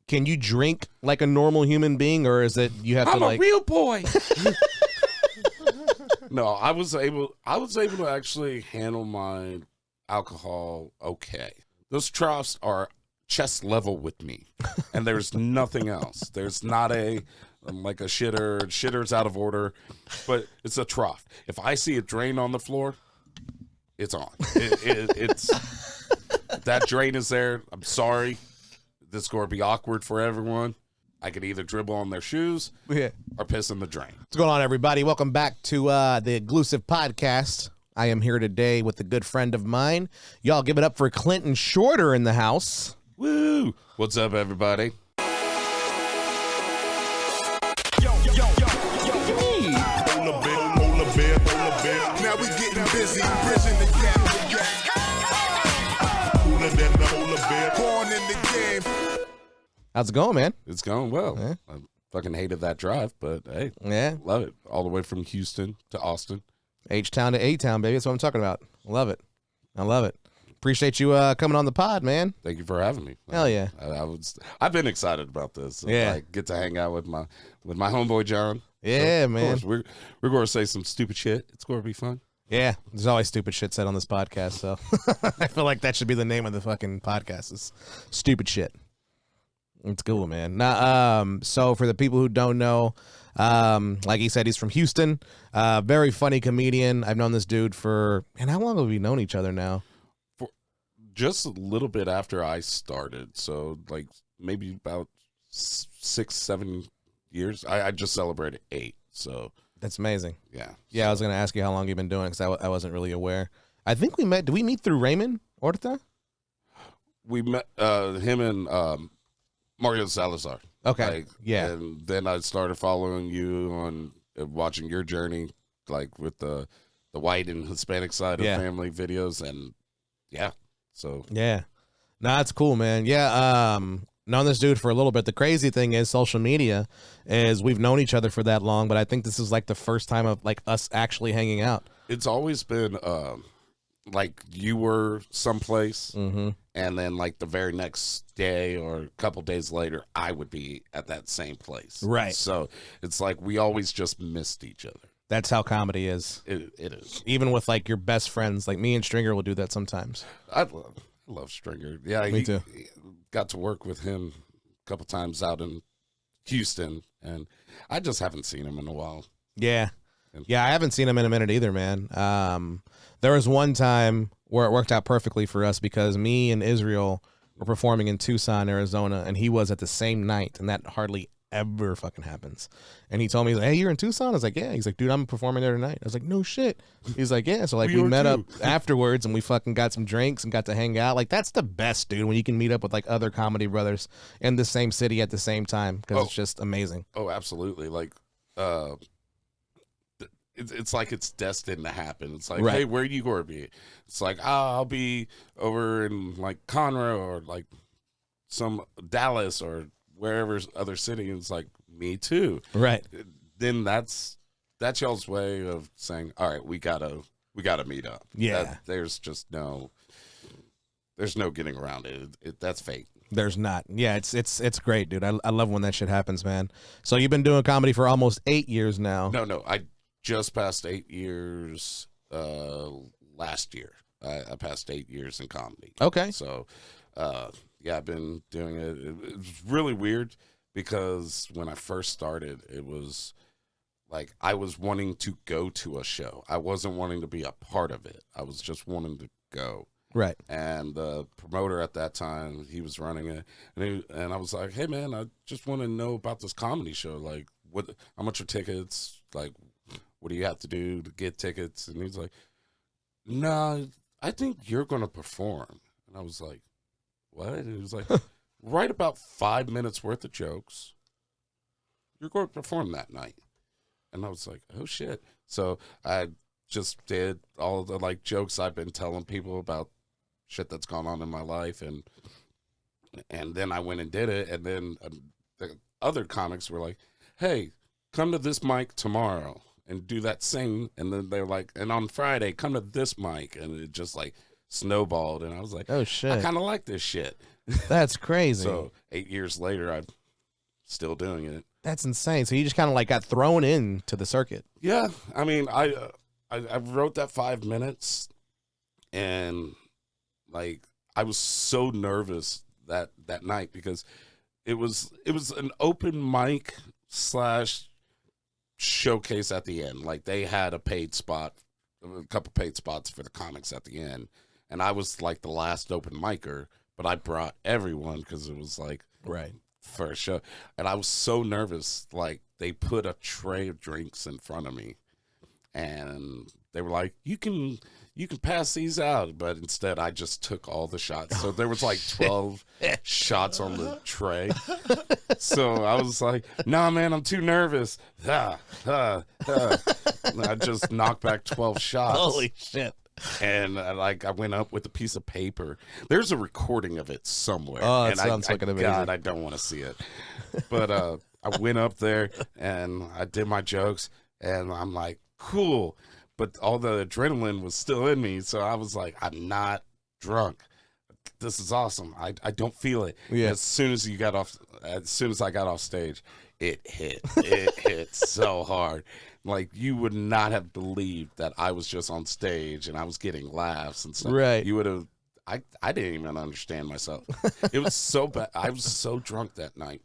can you drink like a normal human being, or is it you have to like? I'm a real boy. No, I was able to actually handle my alcohol okay. Those troughs are chest level with me, and there's nothing else. There's not like a shitter's out of order, but it's a trough. If I see a drain on the floor, it's on. It's that drain is there. I'm sorry. This is going to be awkward for everyone. I could either dribble on their shoes or piss in the drain. What's going on, everybody? Welcome back to the IGLOOSIVE podcast. I am here today with a good friend of mine. Y'all give it up for Clinton Shorter in the house. Woo! What's up, everybody? Now we getting busy, bridging the gap. Born in the game. How's it going, man? It's going well. Yeah. I fucking hated that drive, but hey, Yeah. love it. All the way from Houston to Austin. H-Town to A-Town, baby. That's what I'm talking about. I love it. Appreciate you coming on the pod, man. Thank you for having me. Hell yeah. I've been excited about this. Yeah. I get to hang out with my homeboy John. Yeah, Of man. course, we're going to say some stupid shit. It's going to be fun. Yeah, there's always stupid shit said on this podcast, so I feel like that should be the name of the fucking podcast is stupid shit. It's cool, man. Now, so for the people who don't know, like he said, he's from Houston. Very funny comedian. I've known this dude for, and how long have we known each other now? For just a little bit after I started, so like maybe about 6-7 years. I just celebrated 8, so That's amazing. yeah. Yeah, I was going to ask you how long you've been doing it because I wasn't really aware. I think we met. Did we meet through Raymond Orta? We met him and Mario Salazar. Okay. Yeah. And then I started following you on watching your journey, like with the white and Hispanic side of family videos, and yeah. So yeah. No, that's cool, man. Yeah. Known this dude for a little bit. The crazy thing is social media is we've known each other for that long, but I think this is like the first time of like us actually hanging out. it's always been like you were someplace, and then like the very next day or a couple days later, I would be at that same place. Right. So it's like we always just missed each other. That's how comedy is. It is. Even with like your best friends, like me and Stringer will do that sometimes. I love Stringer. Yeah, Me too. He got to work with him a couple times out in Houston, and I just haven't seen him in a while. Yeah. Yeah, I haven't seen him in a minute either, man. There was one time where it worked out perfectly for us because me and Israel were performing in Tucson, Arizona, and he was at the same night, and that hardly ever fucking happens. And he told me, he's like, hey, you're in Tucson? I was like, yeah. He's like, dude, I'm performing there tonight. I was like, no shit. He's like, yeah. So like we met up afterwards and we fucking got some drinks and got to hang out. Like that's the best, dude, when you can meet up with like other comedy brothers in the same city at the same time because it's just amazing. Oh, absolutely. Like it's like it's destined to happen. It's like, hey, where are you going to be? It's like, I'll be over in like Conroe or like some Dallas or wherever other city. And it's like, me too. Right. Then that's y'all's way of saying, all right, we gotta meet up. Yeah. There's no getting around it. That's fate. There's not. Yeah, it's great, dude. I love when that shit happens, man. So you've been doing comedy for almost 8 years now. No, I just passed 8 years last year. I passed 8 years in comedy. Okay. So, yeah, I've been doing it. It was really weird because when I first started, it was like I was wanting to go to a show. I wasn't wanting to be a part of it. I was just wanting to go. Right. And the promoter at that time, he was running it, and I was like, hey, man, I just want to know about this comedy show. Like, how much are tickets? Like, what do you have to do to get tickets? And he's like, nah, I think you're going to perform. And I was like, what? And he was like, write about 5 minutes worth of jokes. You're going to perform that night. And I was like, oh, shit. So I just did all the like jokes I've been telling people about shit that's gone on in my life. And then I went and did it. And then the other comics were like, hey, come to this mic tomorrow and do that same. And then they're like, and on Friday, come to this mic. And it just like snowballed. And I was like, oh shit, I kind of like this shit. That's crazy. So 8 years later, I'm still doing it. That's insane. So you just kind of like got thrown into the circuit. Yeah, I mean, I wrote that 5 minutes, and like I was so nervous that night because it was an open mic / showcase at the end. Like they had a couple paid spots for the comics at the end, and I was like the last open micer, but I brought everyone because it was like Right. for a show, and I was so nervous. Like they put a tray of drinks in front of me, and they were like, "You can pass these out," but instead I just took all the shots. So there was like 12 shots on the tray. So I was like, "Nah, man, I'm too nervous." And I just knocked back 12 shots. Holy shit. And I went up with a piece of paper. There's a recording of it somewhere. Oh, that and sounds fucking amazing. God, I don't want to see it. But I went up there and I did my jokes, and I'm like, cool. But all the adrenaline was still in me, so I was like, I'm not drunk. This is awesome. I don't feel it. Yeah. As soon as I got off stage, it hit so hard. Like, you would not have believed that I was just on stage and I was getting laughs and stuff. Right. You would have. I didn't even understand myself. It was so bad. I was so drunk that night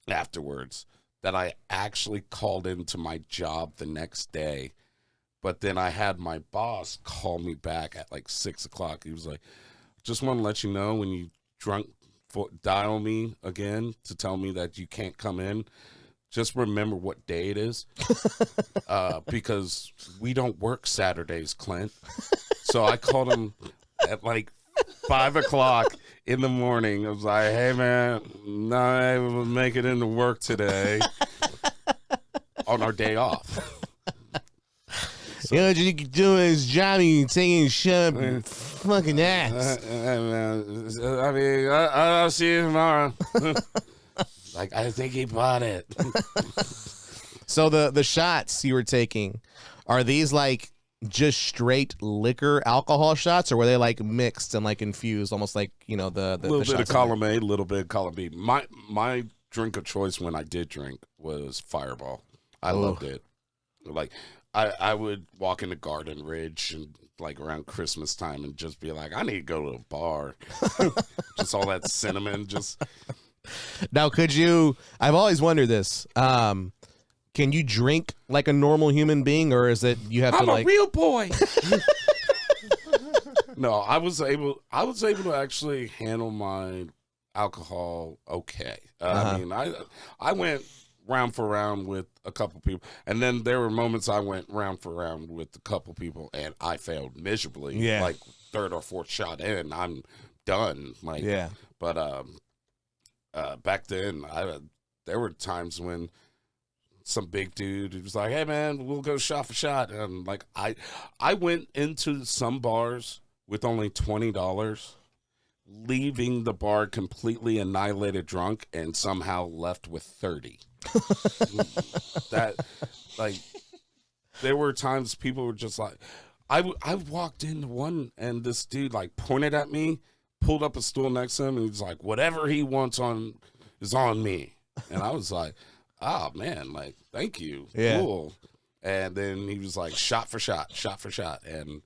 afterwards that I actually called into my job the next day. But then I had my boss call me back at like 6 o'clock. He was like, "Just want to let you know when you dial me again to tell me that you can't come in, just remember what day it is, because we don't work Saturdays, Clint." So I called him at like 5 o'clock in the morning. I was like, "Hey, man, not able to make it into work today on our day off." You know what you can do is Johnny taking shut up fucking ass. I mean, I'll see you tomorrow. Like, I think he bought it. So the shots you were taking, are these like just straight liquor alcohol shots, or were they like mixed and like infused, almost like, you know, the little bit of shots column A, little bit of column B. My drink of choice when I did drink was Fireball. I loved it. Like, I would walk into Garden Ridge and like around Christmas time and just be like, I need to go to a bar. Just all that cinnamon. Just Now, could you? I've always wondered this. Can you drink like a normal human being, or is it you have to like? I'm a real boy. No, I was able to actually handle my alcohol okay. I mean, I went round for round with a couple people, and then there were moments I went round for round with a couple people, and I failed miserably. Yeah. Like third or fourth shot in, I'm done. Like, Yeah. But back then, there were times when some big dude was like, "Hey, man, we'll go shot for shot," and like I went into some bars with only $20. Leaving the bar completely annihilated drunk, and somehow left with 30. That, like, there were times people were just like, I walked into one and this dude like pointed at me, pulled up a stool next to him, and he's like, "Whatever he wants is on me." And I was like, "Oh man, like, thank you, Yeah. cool." And then he was like, "Shot for shot, shot for shot," and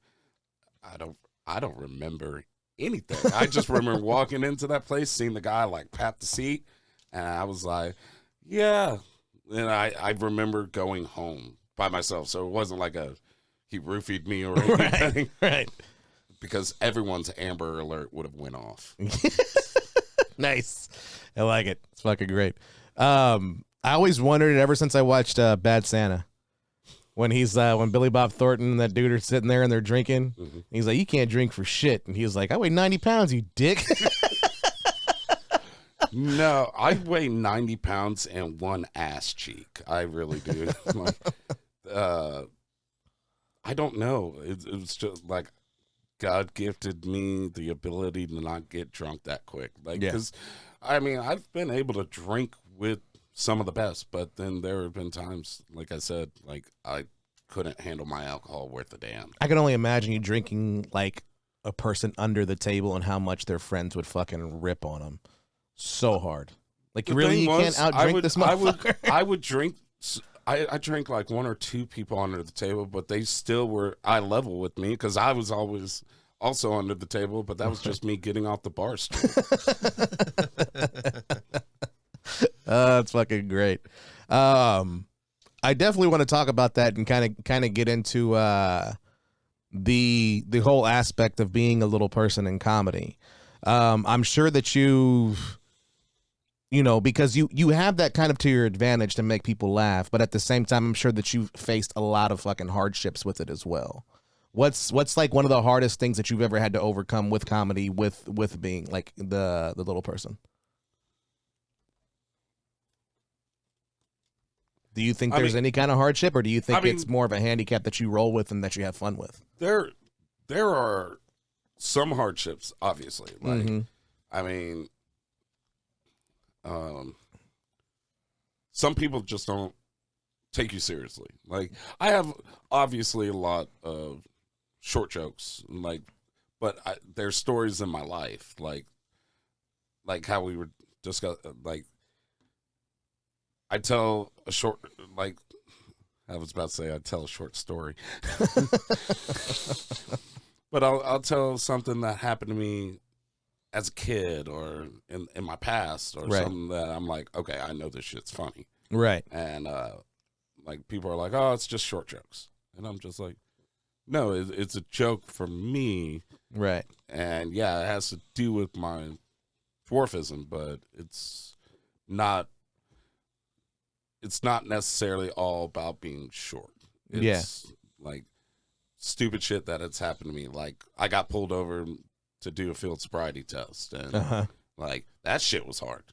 I don't remember anything. I just remember walking into that place, seeing the guy like pat the seat, and I was like, "Yeah." And I remember going home by myself, so it wasn't like he roofied me or anything, Right. because everyone's Amber Alert would have went off. Nice. I like it. It's fucking great. I always wondered ever since I watched Bad Santa, when when Billy Bob Thornton and that dude are sitting there and they're drinking. Mm-hmm. He's like, "You can't drink for shit," and he's like, "I weigh 90 pounds, you dick." No, I weigh 90 pounds and one ass cheek. I really do. Like, I don't know. It was just like God gifted me the ability to not get drunk that quick. Like, because I mean, I've been able to drink with some of the best, but then there have been times, like I said, like I couldn't handle my alcohol worth a damn. I can only imagine you drinking like a person under the table and how much their friends would fucking rip on them so hard. Like, you can't outdrink this motherfucker. I would drink. I drank like one or two people under the table, but they still were eye level with me because I was always also under the table, but that was just me getting off the bar stool. That's fucking great. I definitely want to talk about that and kind of get into the whole aspect of being a little person in comedy. I'm sure that because you have that kind of to your advantage to make people laugh, but at the same time, I'm sure that you've faced a lot of fucking hardships with it as well. What's like one of the hardest things that you've ever had to overcome with comedy, with being like the little person? Do you think there's any kind of hardship, or do you think it's more of a handicap that you roll with and that you have fun with? There are some hardships, obviously. Like, some people just don't take you seriously. Like, I have obviously a lot of short jokes, but there's stories in my life, like how we were discussing, like, I tell a short, like, I was about to say I tell a short story. But I'll tell something that happened to me as a kid or in my past or something that I'm like, okay, I know this shit's funny. Right. And, like, people are like, oh, it's just short jokes. And I'm just like, no, it's a joke for me. Right. And, yeah, it has to do with my dwarfism, but it's not necessarily all about being short. It's like stupid shit that has happened to me. Like, I got pulled over to do a field sobriety test, and like, that shit was hard.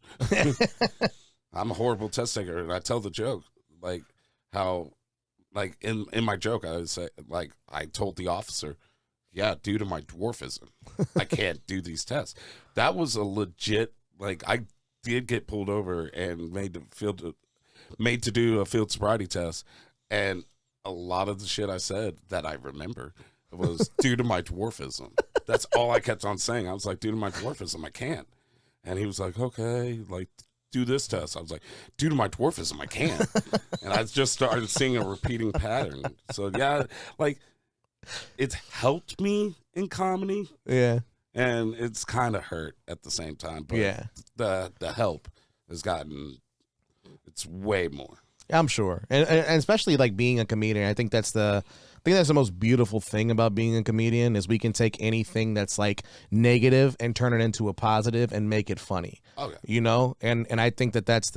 I'm a horrible test taker, and I tell the joke, like, how, like, in my joke, I would say, like, I told the officer, yeah, due to my dwarfism, I can't do these tests. That was a legit, like, I did get pulled over and made to do a field sobriety test, and a lot of the shit I said that I remember was due to my dwarfism. That's all I kept on saying. I was like, due to my dwarfism, I can't. And he was like, okay, like, do this test. I was like, due to my dwarfism, I can't. And I just started seeing a repeating pattern. So, yeah, like, it's helped me in comedy. Yeah. And it's kind of hurt at the same time. But yeah, the help has gotten, it's way more. I'm sure. And especially, like, being a comedian, I think that's the most beautiful thing about being a comedian is we can take anything that's like negative and turn it into a positive and make it funny. Okay. You know? And I think that's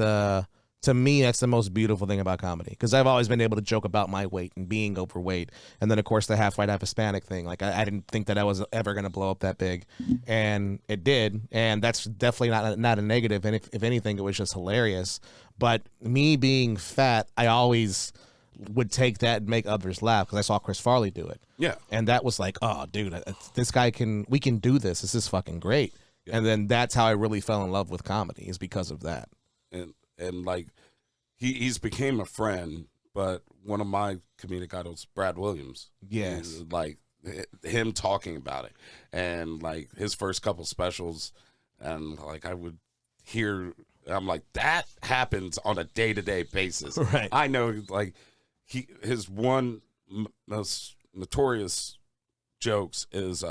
to me, that's the most beautiful thing about comedy, because I've always been able to joke about my weight and being overweight. And then, of course, the half white, half Hispanic thing. Like, I didn't think that I was ever going to blow up that big. And it did. And that's definitely not a negative. And if anything, it was just hilarious. But me being fat, I always would take that and make others laugh because I saw Chris Farley do it. Yeah. And that was like, oh, dude, this guy we can do this. This is fucking great. Yeah. And then that's how I really fell in love with comedy, is because of that. And like, he's became a friend, but one of my comedic idols, Brad Williams. Yes. Like, him talking about it. And, like, his first couple specials, and, like, I would hear, I'm like, that happens on a day-to-day basis. Right. I know, like, his one most notorious jokes is,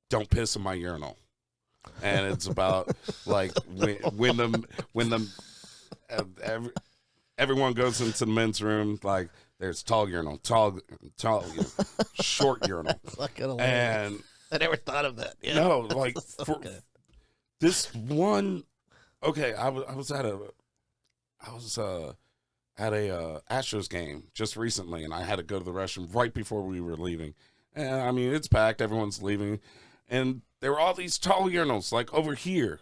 don't piss in my urinal. And it's about, like, everyone goes into the men's room, like, there's tall urinal, short urinal. And I never thought of that. Yeah. No, like, this one, okay, I was at a Astros game just recently, and I had to go to the restroom right before we were leaving. And I mean, it's packed, everyone's leaving, and there were all these tall urinals, like, over here.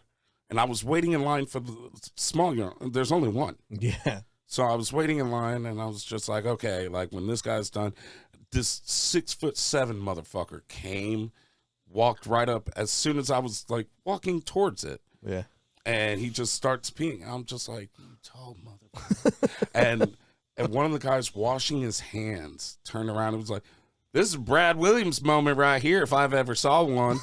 And I was waiting in line for the small urinal. There's only one. Yeah. So I was waiting in line, and I was just like, okay, like, when this guy's done, this 6'7" motherfucker came, walked right up as soon as I was, like, walking towards it. Yeah. And he just starts peeing. I'm just like, you tall motherfucker. and one of the guys washing his hands turned around and was like, This is Brad Williams moment right here, if I've ever saw one.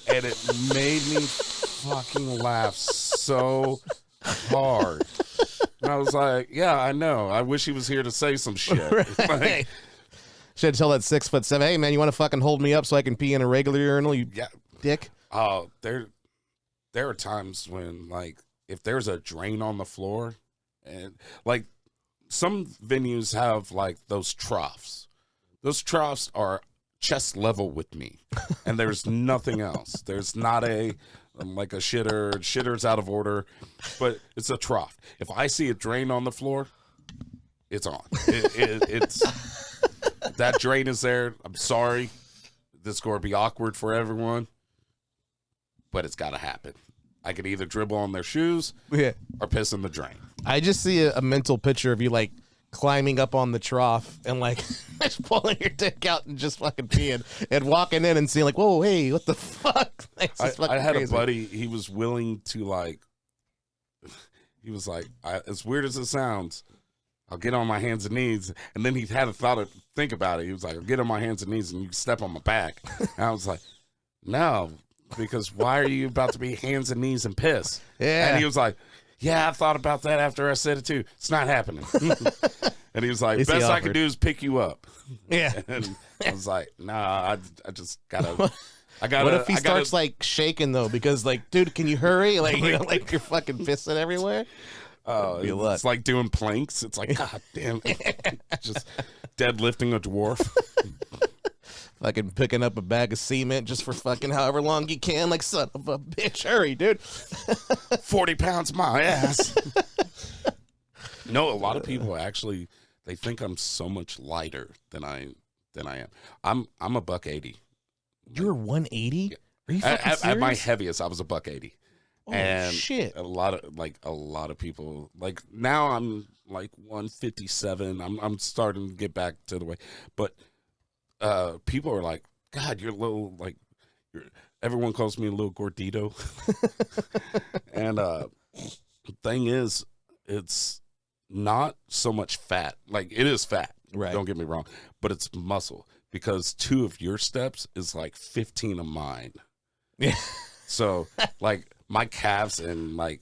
And it made me fucking laugh so hard. And I was like, yeah, I know. I wish he was here to say some shit. Right. Like, should tell that 6'7", hey man, you want to fucking hold me up so I can pee in a regular urinal, you dick? Oh, there are times when, like, if there's a drain on the floor, and like some venues have like those troughs. Those troughs are chest level with me, and there's nothing else. There's not a like a shitter's out of order, but it's a trough. If I see a drain on the floor, it's on. It's that drain is there. I'm sorry, this is going to be awkward for everyone, but it's got to happen. I could either dribble on their shoes or piss in the drain. I just see a mental picture of you like climbing up on the trough and like just pulling your dick out and just fucking peeing and walking in and seeing like, whoa, hey, what the fuck? I had crazy. A buddy, he was willing to like, he was like, as weird as it sounds, I'll get on my hands and knees. And then he had a think about it. He was like, I'll get on my hands and knees and you can step on my back. And I was like, no, because why are you about to be hands and knees and piss? Yeah. And he was like, yeah, I thought about that after I said it too. It's not happening. And he was like, best I can do is pick you up. Yeah. And I was like, nah, I just gotta. What if he starts like shaking though? Because like, dude, can you hurry? Like, you know, like you're fucking pissing everywhere. It's like doing planks. It's like, god damn, just deadlifting a dwarf. Fucking picking up a bag of cement just for fucking however long you can. Like, son of a bitch, hurry, dude. 40 pounds my ass. No, a lot of people actually, they think I'm so much lighter than I am. I'm a $180. You're 180? Are you fucking serious? At my heaviest, I was a $180. Oh, and shit. A lot of people, like, now I'm like 157. I'm starting to get back to the way, but people are like, God, you're a little, like, everyone calls me a little gordito. And the thing is, it's not so much fat. Like, it is fat, right? Don't get me wrong, but it's muscle, because 2 of your steps is like 15 of mine. Yeah. So like my calves and like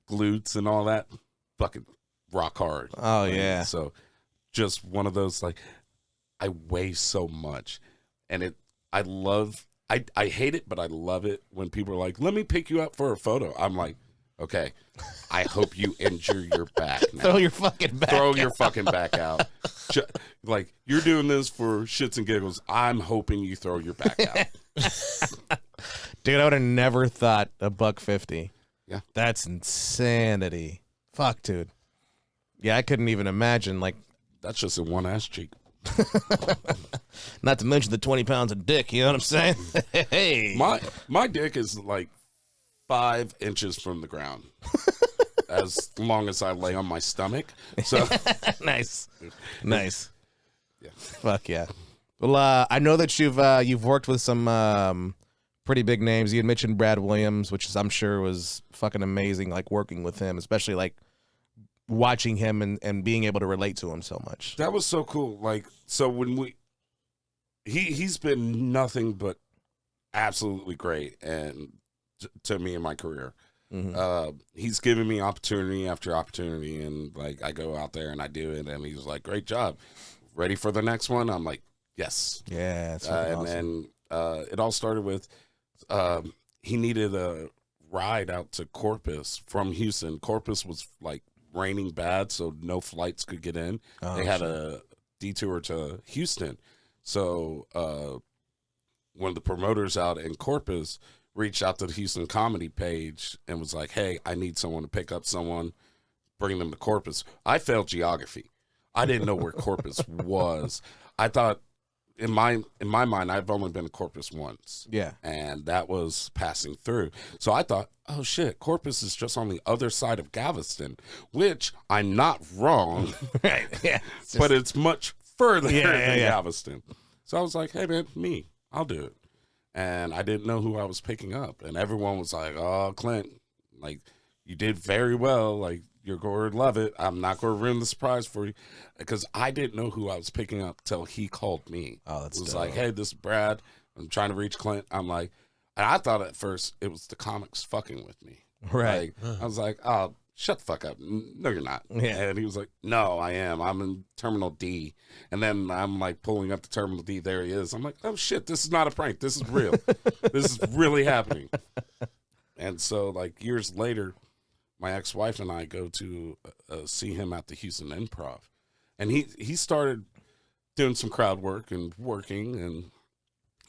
glutes and all that fucking rock hard. Oh yeah. So just one of those, like, I weigh so much, and I hate it, but I love it when people are like, let me pick you up for a photo. I'm like, okay, I hope you injure your back now. Throw your fucking back Throw your fucking back out. Like, you're doing this for shits and giggles. I'm hoping you throw your back out. Dude, I would have never thought $150. Yeah. That's insanity. Fuck, dude. Yeah, I couldn't even imagine, like. That's just in one ass cheek. Not to mention the 20 pounds of dick, you know what I'm saying? Hey. My dick is like 5 inches from the ground. As long as I lay on my stomach. So Nice. Yeah. Fuck yeah. Well, I know that you've worked with some pretty big names. You had mentioned Brad Williams, which is, I'm sure was fucking amazing, like working with him, especially like watching him and being able to relate to him so much. That was so cool. Like, so when he's been nothing but absolutely great and to me in my career. Mm-hmm. He's given me opportunity after opportunity, and like I go out there and I do it, and he's like, great job, ready for the next one? I'm like, yes. Yeah, that's and awesome. then it all started with he needed a ride out to Corpus from Houston. Corpus was like raining bad, so no flights could get in. They had a detour to Houston, so one of the promoters out in Corpus reached out to the Houston comedy page and was like, hey, I need someone to pick up someone, bring them to Corpus. I failed geography. I didn't know where Corpus was. I thought, in my mind, I've only been to Corpus once. Yeah. And that was passing through. So I thought, oh shit, Corpus is just on the other side of Galveston, which I'm not wrong. Right. Yeah. But it's much further than yeah. Galveston. So I was like, hey man, I'll do it. And I didn't know who I was picking up. And everyone was like, oh, Clint, like, you did very well. Like, You're going to love it. I'm not going to ruin the surprise for you. Because I didn't know who I was picking up till he called me. Oh, that's It was dope. like, hey, this is Brad. I'm trying to reach Clint. I'm like, and I thought at first it was the comics fucking with me. Right. Like, I was like, oh, shut the fuck up. No, you're not. Yeah. And he was like, no, I am. I'm in Terminal D. And then I'm like pulling up to Terminal D. There he is. I'm like, oh shit, this is not a prank. This is real. This is really happening. And so like years later, my ex-wife and I go to see him at the Houston Improv. And he started doing some crowd work and working, and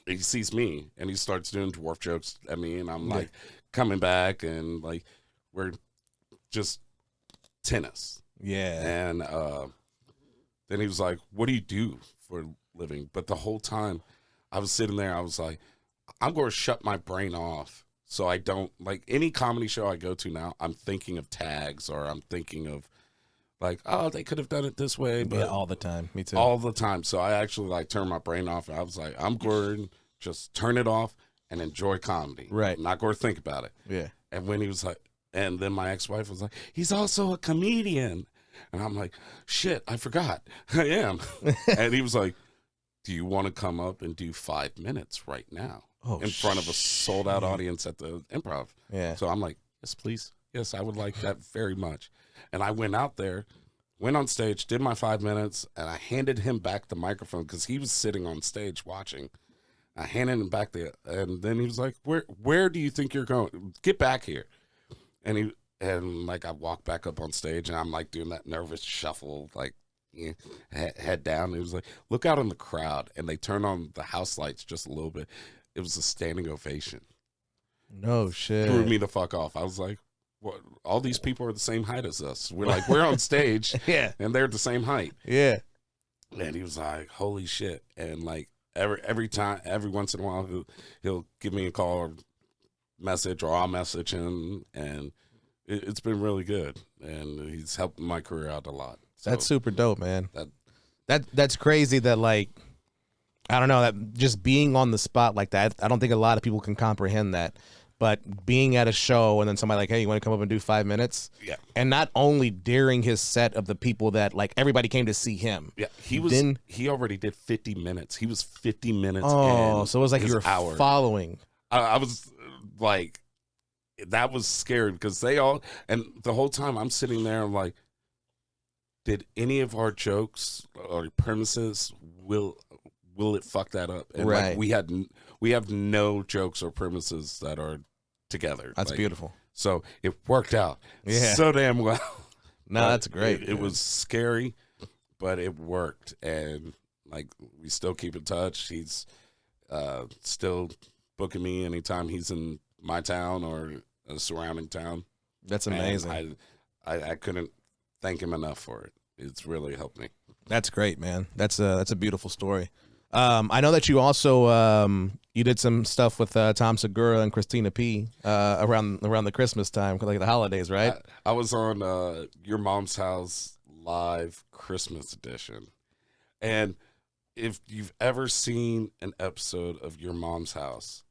he sees me and he starts doing dwarf jokes at me, and I'm like coming back, and like we're just tennis. Yeah. And then he was like, what do you do for a living? But the whole time I was sitting there, I was like, I'm going to shut my brain off. So I don't, like, any comedy show I go to now, I'm thinking of tags, or I'm thinking of like, oh, they could have done it this way. But Yeah, all the time. Me too. all the time. So I actually like turn my brain off. And I was like, I'm going to just turn it off and enjoy comedy. Right. I'm not going to think about it. Yeah. And when he was like, and then my ex-wife was like, he's also a comedian. And I'm like, shit, I forgot. I am. And he was like, do you want to come up and do 5 minutes right now in front of a sold out audience at the Improv? Yeah. So I'm like, yes, please. Yes, I would like that very much. And I went out there, went on stage, did my 5 minutes, and I handed him back the microphone because he was sitting on stage watching. I handed him back and then he was like, where do you think you're going? Get back here. And like I walked back up on stage, and I'm like doing that nervous shuffle, like head down. It was like, look out in the crowd, and they turn on the house lights just a little bit. It was a standing ovation. No shit. Threw me the fuck off. I was like, what? All these people are the same height as us. We're on stage, Yeah. and they're the same height. Yeah. And he was like, holy shit. And like every time, every once in a while, he'll give me a call or message, or I'll message him, and it's been really good. And he's helped my career out a lot. So That's super dope, man. That's crazy that, like, I don't know, that just being on the spot like that, I don't think a lot of people can comprehend that. But being at a show and then somebody like, hey, you want to come up and do 5 minutes? Yeah. And not only during his set of the people that, like, everybody came to see him. Yeah, he already did 50 minutes. He was 50 minutes in. So it was like you were following. I was like, that was scary because and the whole time I'm sitting there, I'm like, did any of our jokes or premises, will it fuck that up? And right. Like we have no jokes or premises that are together. That's like, beautiful. So it worked out so damn well. No, that's great. It was scary, but it worked. And like, we still keep in touch. He's still booking me anytime he's in my town or a surrounding town. That's amazing. I couldn't thank him enough for it. It's really helped me. That's great, man. That's a beautiful story. I know that you also you did some stuff with Tom Segura and Christina P. Around the Christmas time, like the holidays, right? I was on Your Mom's House live Christmas edition, and if you've ever seen an episode of Your Mom's House,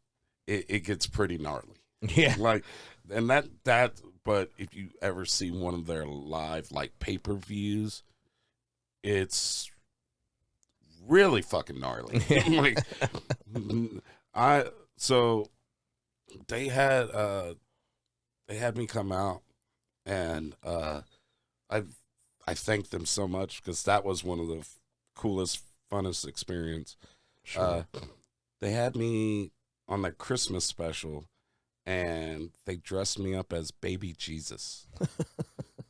it gets pretty gnarly. Yeah, like, and that. But if you ever see one of their live like pay-per-views, it's really fucking gnarly. Like, so they had me come out, and I thanked them so much because that was one of the coolest, funnest experience. sure. They had me on their Christmas special, and they dressed me up as baby Jesus.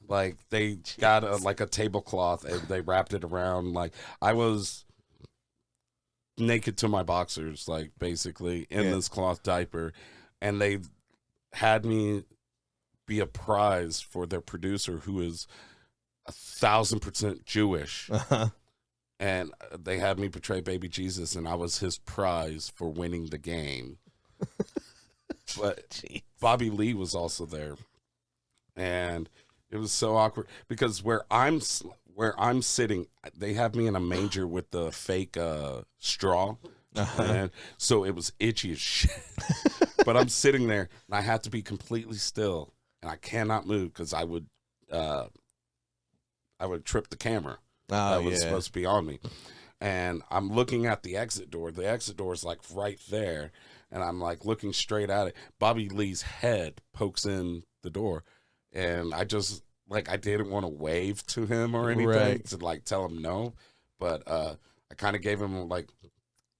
Like, they got a tablecloth, and they wrapped it around. Like, I was naked to my boxers, like, basically in this cloth diaper, and they had me be a prize for their producer, who is 1,000% Jewish. And they had me portray baby Jesus, and I was his prize for winning the game. But Jeez. Bobby Lee was also there, and it was so awkward because where I'm sitting, they have me in a manger with the fake straw, and so it was itchy as shit. But I'm sitting there, and I have to be completely still, and I cannot move because I would I would trip the camera Oh, that was yeah. supposed to be on me. And I'm looking at the exit door. The exit door is like right there. And I'm like looking straight at it. Bobby Lee's head pokes in the door. And I just, like, I didn't want to wave to him or anything Right. to like tell him no. But I kind of gave him like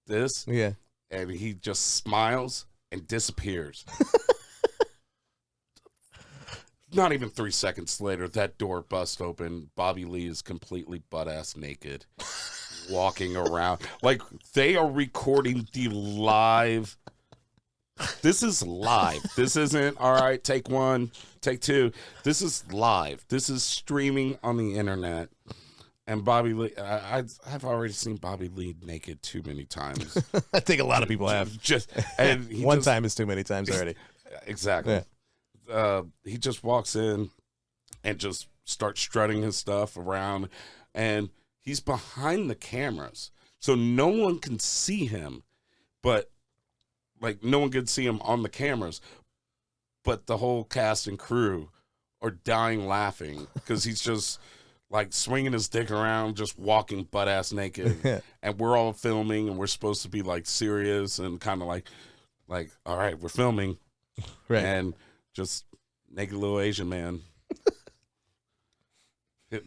this. Yeah. And he just smiles and disappears. Not even 3 seconds later, that door busts open. Bobby Lee is completely butt-ass naked, walking around. Like, they are recording the live. This is live. This isn't, all right, take one, take two. This is live. This is streaming on the internet. And Bobby Lee, I've already seen Bobby Lee naked too many times. I think a lot of people have. And One time is too many times already. Exactly. Yeah. He just walks in and just starts strutting his stuff around, and he's behind the cameras, so no one can see him, but like no one can see him on the cameras, but the whole cast and crew are dying laughing because he's just like swinging his dick around, just walking butt ass naked. And we're all filming, and we're supposed to be like serious and kind of like, all right, we're filming. Right. And just naked little Asian man.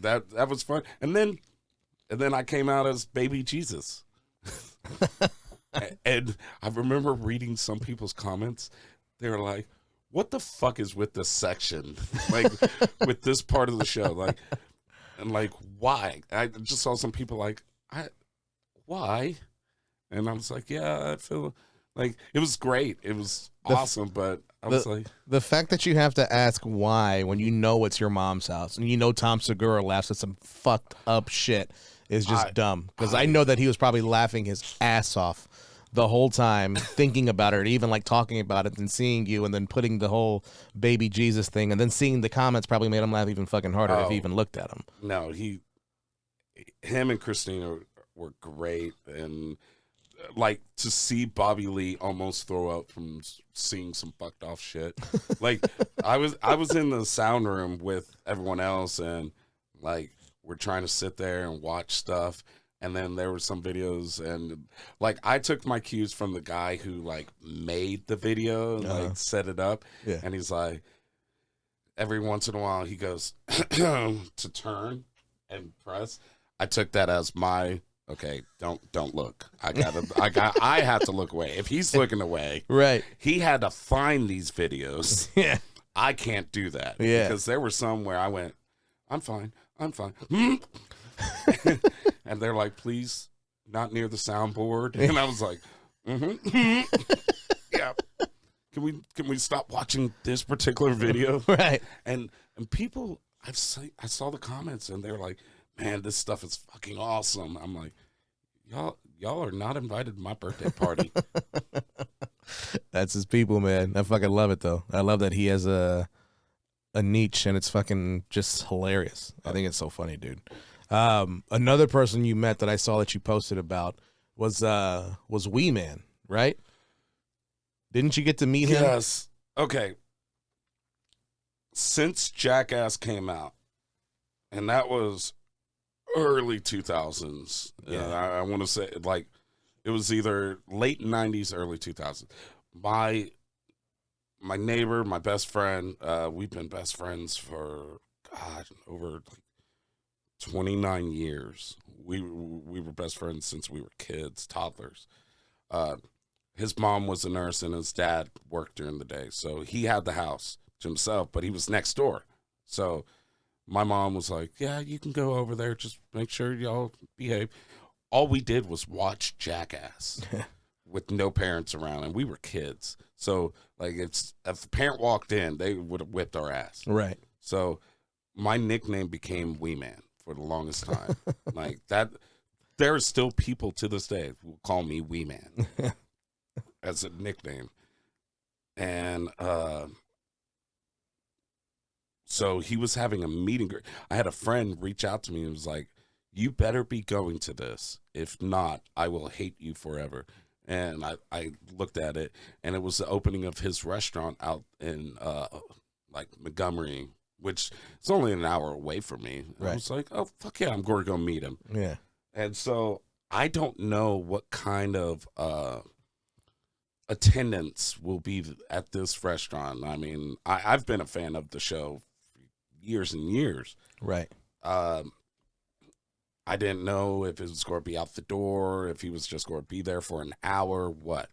That was fun. And then I came out as baby Jesus. And I remember reading some people's comments. They were like, what the fuck is with this section? Like, with this part of the show? Like, and like, why? I just saw some people like, why? And I was like, yeah, I feel like it was great. It was awesome, but I was like, the fact that you have to ask why when you know it's your mom's house and you know Tom Segura laughs at some fucked up shit is just dumb. Because I know that he was probably laughing his ass off the whole time, thinking about it, even like talking about it, and seeing you, and then putting the whole baby Jesus thing, and then seeing the comments probably made him laugh even fucking harder if he even looked at him. No, him and Christina were great, and like to see Bobby Lee almost throw up from seeing some fucked off shit. Like I was in the sound room with everyone else, and like we're trying to sit there and watch stuff. And then there were some videos, and like I took my cues from the guy who like made the video and like set it up. Yeah. And he's like, every once in a while he goes to turn and press. I took that as my okay. Don't look. I had to look away. If he's looking away, right? He had to find these videos. Yeah. I can't do that. Yeah. Because there were some where I went, I'm fine. And they're like, please, not near the soundboard. And I was like, yeah. Can we stop watching this particular video? Right. And people, I saw the comments, and they're like, man, this stuff is fucking awesome. I'm like, y'all are not invited to my birthday party. That's his people, man. I fucking love it though. I love that he has a niche, and it's fucking just hilarious. I think it's so funny, dude. Another person you met that I saw that you posted about was Wee Man, right? Didn't you get to meet him? Yes. Okay. Since Jackass came out, and that was early 2000s. Yeah. I want to say like it was either late 90s, early 2000s. My neighbor, my best friend, we've been best friends for over like 29 years. We were best friends since we were kids, toddlers. His mom was a nurse and his dad worked during the day. So he had the house to himself, but he was next door. So my mom was like, yeah, you can go over there. Just make sure y'all behave. All we did was watch Jackass with no parents around, and we were kids. So like if a parent walked in, they would have whipped our ass. Right. So my nickname became Wee Man for the longest time. Like that, there are still people to this day who call me Wee Man as a nickname. And so he was having a meeting. I had a friend reach out to me and was like, you better be going to this. If not, I will hate you forever. And I looked at it, and it was the opening of his restaurant out in like Montgomery, which is only an hour away from me. Right. I was like, oh, fuck yeah, I'm going to go meet him. Yeah. And so I don't know what kind of attendance will be at this restaurant. I mean, I've been a fan of the show for years and years. Right. I didn't know if it was going to be out the door, if he was just going to be there for an hour, what.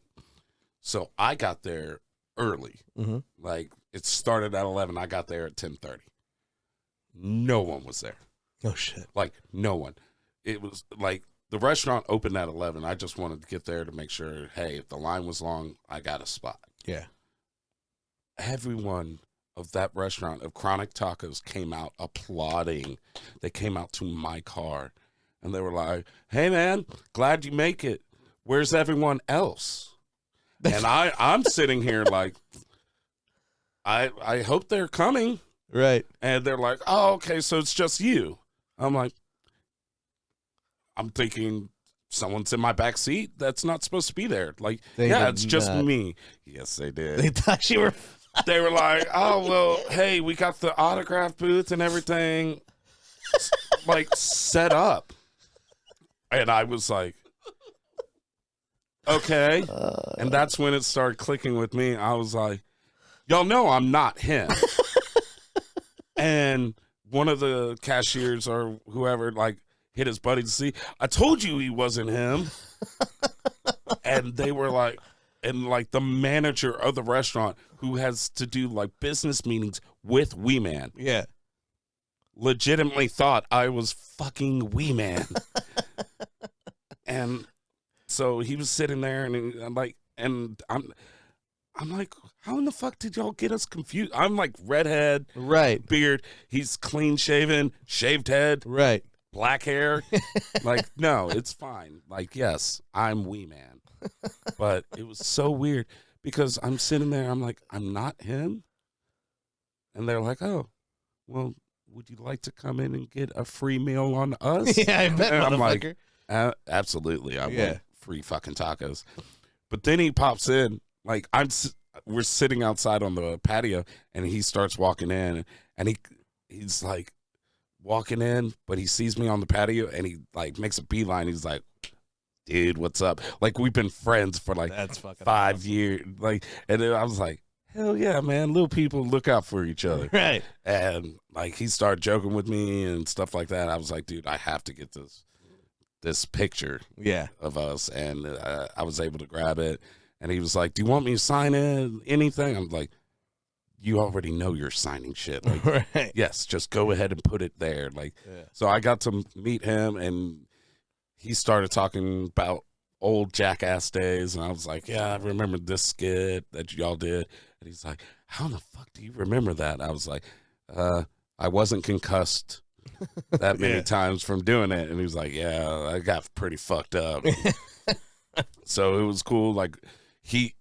So I got there early. Mm-hmm. Like, it started at 11. I got there at 10:30. No one was there. Oh, shit. Like, no one. It was like the restaurant opened at 11. I just wanted to get there to make sure, hey, if the line was long, I got a spot. Yeah. Everyone of that restaurant, of Chronic Tacos, came out applauding. They came out to my car, and they were like, hey, man, glad you make it. Where's everyone else? And I'm sitting here like, I hope they're coming. Right. And they're like, oh, okay, so it's just you. I'm like, I'm thinking someone's in my back seat that's not supposed to be there. Like, yeah, it's just me. Yes, they did. They thought you were... They were like, oh, well, hey, we got the autograph booth and everything, like, set up. And I was like, okay. And that's when it started clicking with me. I was like, y'all know I'm not him. And one of the cashiers or whoever, like, hit his buddy to see, I told you he wasn't him. And they were like, and like the manager of the restaurant who has to do like business meetings with Wee Man. Yeah. Legitimately thought I was fucking Wee Man. And so he was sitting there and I'm like, how in the fuck did y'all get us confused? I'm like redhead, Right. beard. He's clean shaven, shaved head, Right. black hair. Like, no, it's fine. Like, yes, I'm Wee Man. But it was so weird because I'm sitting there, I'm like, I'm not him. And they're like, oh, well, would you like to come in and get a free meal on us? Yeah, I bet, and I'm motherfucker. like, absolutely. I want free fucking tacos. But then he pops in, like, we're sitting outside on the patio, and he starts walking in, and he's like walking in, but he sees me on the patio, and he like makes a beeline. He's like, dude, what's up? Like, we've been friends for like That's fucking 5 awesome. years. Like, and then I was like, hell yeah, man. Little people look out for each other. Right. And like, he started joking with me and stuff like that. I was like, dude, I have to get this picture Yeah. of us. And I was able to grab it. And he was like, do you want me to sign in anything? I'm like, you already know you're signing shit. Like, Right. yes, just go ahead and put it there. Like, so I got to meet him, and he started talking about old Jackass days. And I was like, yeah, I remember this skit that y'all did. And he's like, how in the fuck do you remember that? I was like, I wasn't concussed that many times from doing it. And he was like, yeah, I got pretty fucked up. So it was cool. Like, he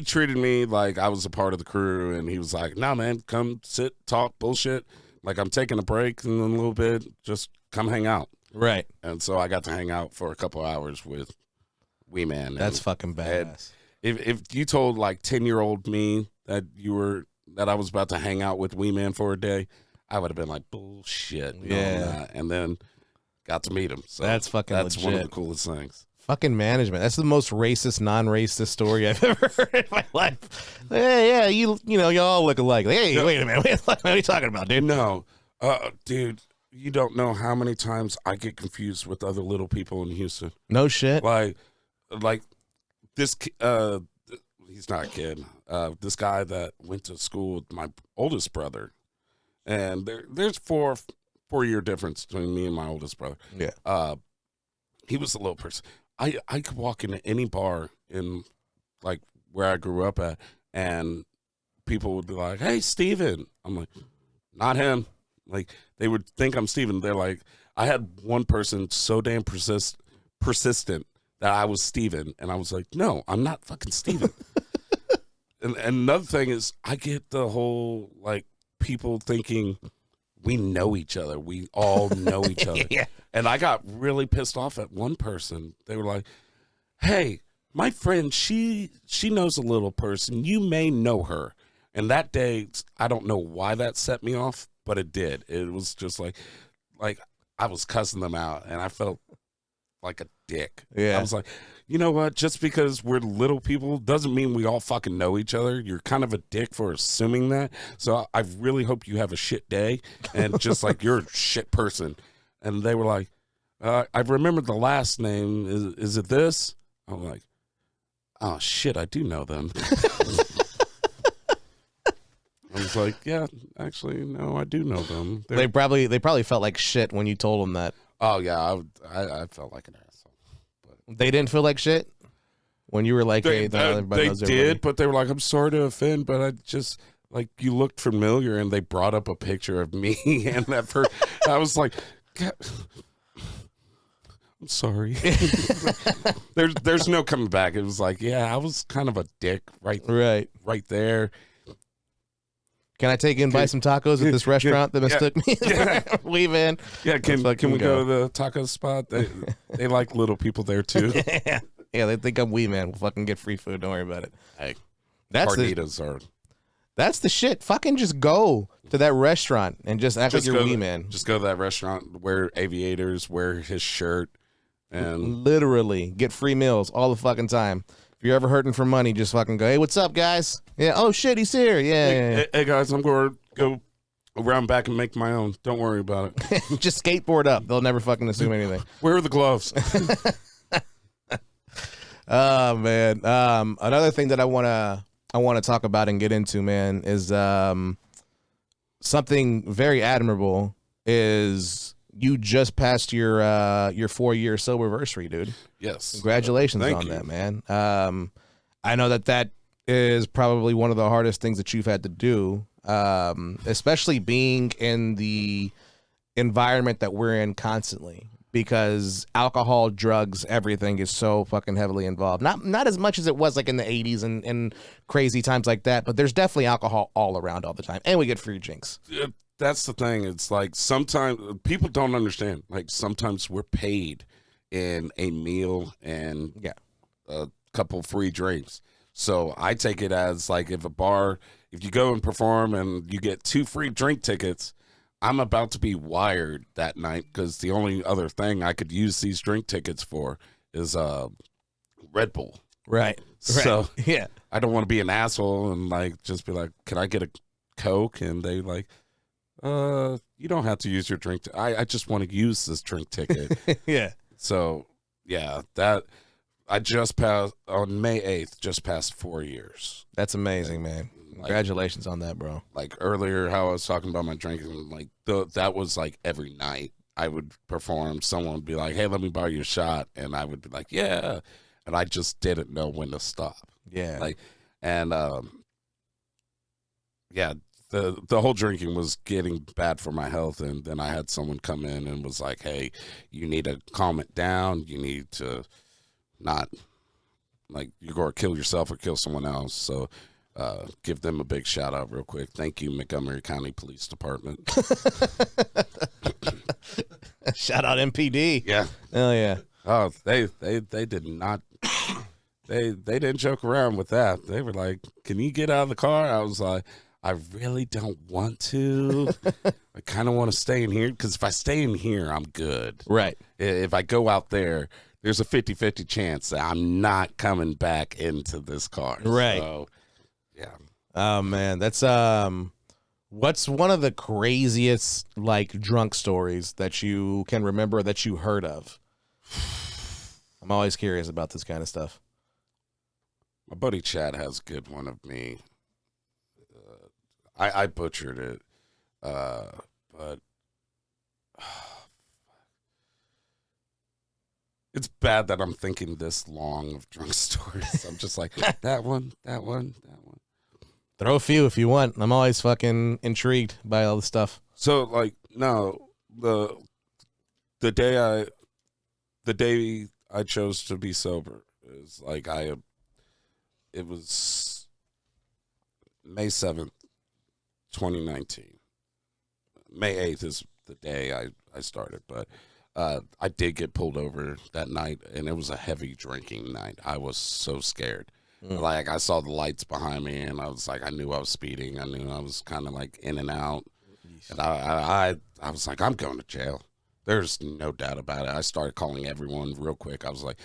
treated me like I was a part of the crew, and he was like, nah, man, come sit, talk bullshit. Like, I'm taking a break in a little bit. Just come hang out. Right. And so I got to hang out for a couple hours with Wee Man. That's fucking badass. If you told like 10-year-old me that I was about to hang out with Wee Man for a day, I would have been like, bullshit. No, I'm not. And then got to meet him. So that's one of legit. the coolest things. Fucking management. That's the most racist, non-racist story I've ever heard in my life. Hey, yeah, you know, y'all look alike. Like, hey, wait a minute. What are you talking about, dude? No, dude, you don't know how many times I get confused with other little people in Houston. No shit. Like this, he's not a kid. This guy that went to school with my oldest brother, and there's 4-year difference between me and my oldest brother. Yeah. He was a little person. I could walk into any bar in like where I grew up at, and people would be like, hey, Steven. I'm like, not him. Like, they would think I'm Steven. They're like, I had one person so damn persistent that I was Steven, and I was like, no, I'm not fucking Steven. and another thing is, I get the whole like people thinking we know each other. We all know each other. Yeah. And I got really pissed off at one person. They were like, hey, my friend, she knows a little person. You may know her. And that day, I don't know why that set me off, but it did. It was just like I was cussing them out, and I felt like a dick. Yeah. I was like, you know what? Just because we're little people doesn't mean we all fucking know each other. You're kind of a dick for assuming that. So I really hope you have a shit day, and just like you're a shit person. And they were like, I remembered the last name. Is it this? I'm like, oh shit, I do know them. I was like, yeah, actually, no, I do know them. They probably felt like shit when you told them that. Oh yeah, I felt like an asshole. But They didn't feel like shit when you were like, hey, everybody knows everybody. did, but they were like, I'm sorry to offend, but I just like you looked familiar, and they brought up a picture of me, and at first I was like, God, I'm sorry. There's no coming back. It was like, yeah, I was kind of a dick right there. Can I take you and buy some tacos at this restaurant that mistook me? Weave in. Yeah, can we go to the taco spot? They like little people there too. Yeah, they think I'm Wee Man. We'll fucking get free food. Don't worry about it. Hey, that's the shit. Fucking just go to that restaurant and just act like you're Wee Man. Just go to that restaurant, wear aviators, wear his shirt, and literally get free meals all the fucking time. If you're ever hurting for money, just fucking go, hey, what's up, guys? Yeah, oh, shit, he's here. Yeah. Hey guys, I'm going to go around back and make my own. Don't worry about it. Just skateboard up. They'll never fucking assume anything. Where are the gloves? Oh, man. Another thing that I want to talk about and get into, man, is something very admirable is you just passed your 4-year soberversary, dude. Yes. Congratulations on that, man. I know that is probably one of the hardest things that you've had to do, especially being in the environment that we're in constantly, because alcohol, drugs, everything is so fucking heavily involved. Not as much as it was like in the 80s and crazy times like that, but there's definitely alcohol all around all the time. And we get free drinks. That's the thing. It's like sometimes people don't understand. Like sometimes we're paid in a meal and a couple free drinks. So I take it as like if you go and perform and you get 2 free drink tickets, I'm about to be wired that night because the only other thing I could use these drink tickets for is Red Bull. Right. So yeah, I don't want to be an asshole and like just be like, can I get a Coke? And they like, you don't have to use your drink. I just want to use this drink ticket. Yeah. So yeah, that I just passed on May 8th. Just passed 4 years. That's amazing, man. Congratulations on that, bro. Like earlier, how I was talking about my drinking, like that was like every night I would perform. Someone would be like, "Hey, let me borrow you a shot," and I would be like, "Yeah," and I just didn't know when to stop. Yeah, like, and yeah, the whole drinking was getting bad for my health, and then I had someone come in and was like, "Hey, you need to calm it down. You need to not like you're going to kill yourself or kill someone else." So. Give them a big shout out real quick. Thank you, Montgomery County Police Department. Shout out MPD. Yeah. Hell yeah. Oh, they did not. They didn't joke around with that. They were like, "Can you get out of the car?" I was like, "I really don't want to. I kind of want to stay in here because if I stay in here, I'm good. Right. If I go out there, there's a 50-50 chance that I'm not coming back into this car." Right. So, yeah. Oh man, that's what's one of the craziest like drunk stories that you can remember that you heard of? I'm always curious about this kind of stuff. My buddy Chad has a good one of me. I butchered it, but it's bad that I'm thinking this long of drunk stories. I'm just like that one. Throw a few if you want. I'm always fucking intrigued by all the stuff. So like no, the day I chose to be sober is like it was May 7th, 2019. May 8th is the day I started, but I did get pulled over that night, and it was a heavy drinking night. I was so scared. Like, I saw the lights behind me, and I was like, I knew I was speeding. I knew I was kind of like in and out. And I was like, I'm going to jail. There's no doubt about it. I started calling everyone real quick. I was like,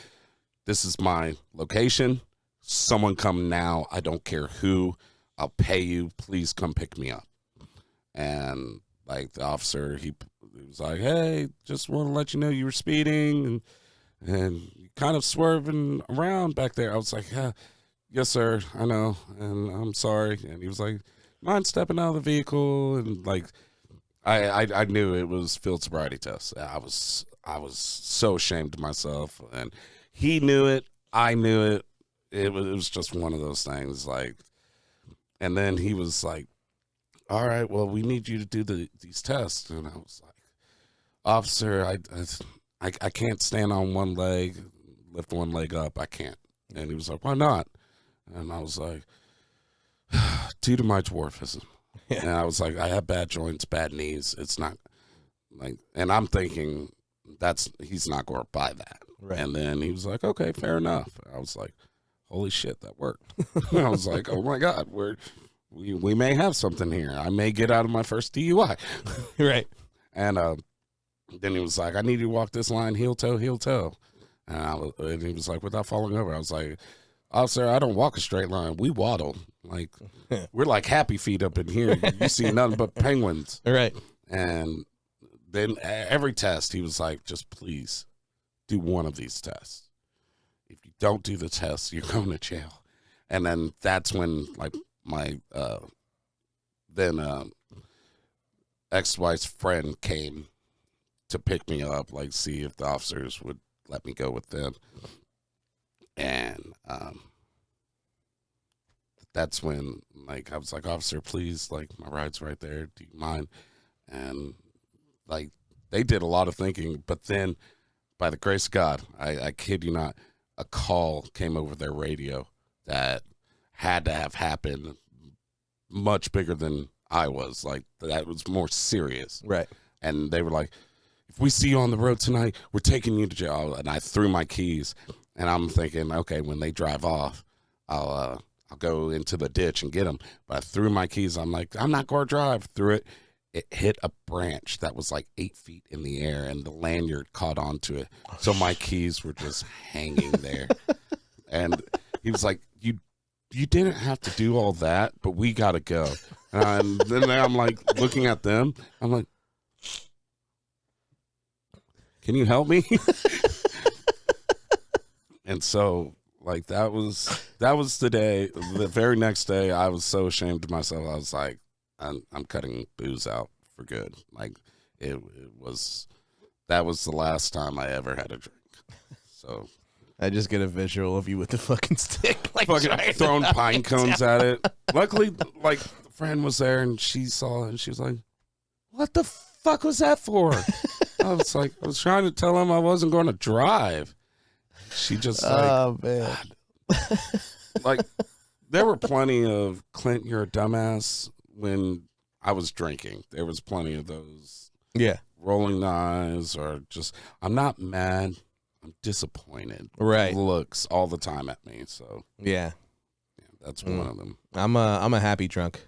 this is my location. Someone come now. I don't care who. I'll pay you. Please come pick me up. And like the officer, he was like, hey, just want to let you know you were speeding and kind of swerving around back there. I was like, yeah, yes, sir, I know, and I'm sorry. And he was like, mind stepping out of the vehicle? And like, I knew it was field sobriety test. I was so ashamed of myself, and he knew it. I knew it. It was just one of those things. Like, and then he was like, all right, well, we need you to do these tests. And I was like, officer, I can't stand on one leg, lift one leg up. I can't. And he was like, why not? And I was like, due to my dwarfism. Yeah. And I was like, I have bad joints, bad knees. It's not like, and I'm thinking he's not going to buy that. Right. And then he was like, okay, fair enough. I was like, holy shit, that worked. I was like, oh my God, we may have something here. I may get out of my first DUI. Right. And then he was like, I need you to walk this line heel toe, heel toe. And he was like, without falling over. I was like, officer, I don't walk a straight line. We waddle. Like, we're like Happy Feet up in here. You see nothing but penguins. Right. And then every test, he was like, just please do one of these tests. If you don't do the test, you're going to jail. And then that's when, like, my ex-wife's friend came to pick me up, like, see if the officers would let me go with them. And that's when, like, I was like, officer, please, like, my ride's right there. Do you mind? And, like, they did a lot of thinking. But then, by the grace of God, I kid you not, a call came over their radio that had to have happened much bigger than I was. Like, that was more serious. Right. And they were like, if we see you on the road tonight, we're taking you to jail. And I threw my keys. And I'm thinking, okay, when they drive off, I'll go into the ditch and get them. But I threw my keys. I'm like, I'm not going to drive. Threw it. It hit a branch that was like 8 feet in the air, and the lanyard caught onto it. So my keys were just hanging there. And he was like, you didn't have to do all that, but we got to go. And then I'm like looking at them. I'm like, can you help me? And so, like, that was the day. The very next day, I was so ashamed of myself. I was like, I'm cutting booze out for good. Like, that was the last time I ever had a drink. So I just get a visual of you with the fucking stick, like fucking throwing pine cones at it. Luckily, like, the friend was there and she saw it and she was like, "What the fuck was that for?" I was like, I was trying to tell him I wasn't going to drive. She just like, oh man, like, there were plenty of Clint, you're a dumbass when I was drinking. There was plenty of those. Yeah. Rolling the eyes or just, I'm not mad. I'm disappointed. Right. Looks all the time at me. So yeah, that's one of them. I'm a happy drunk.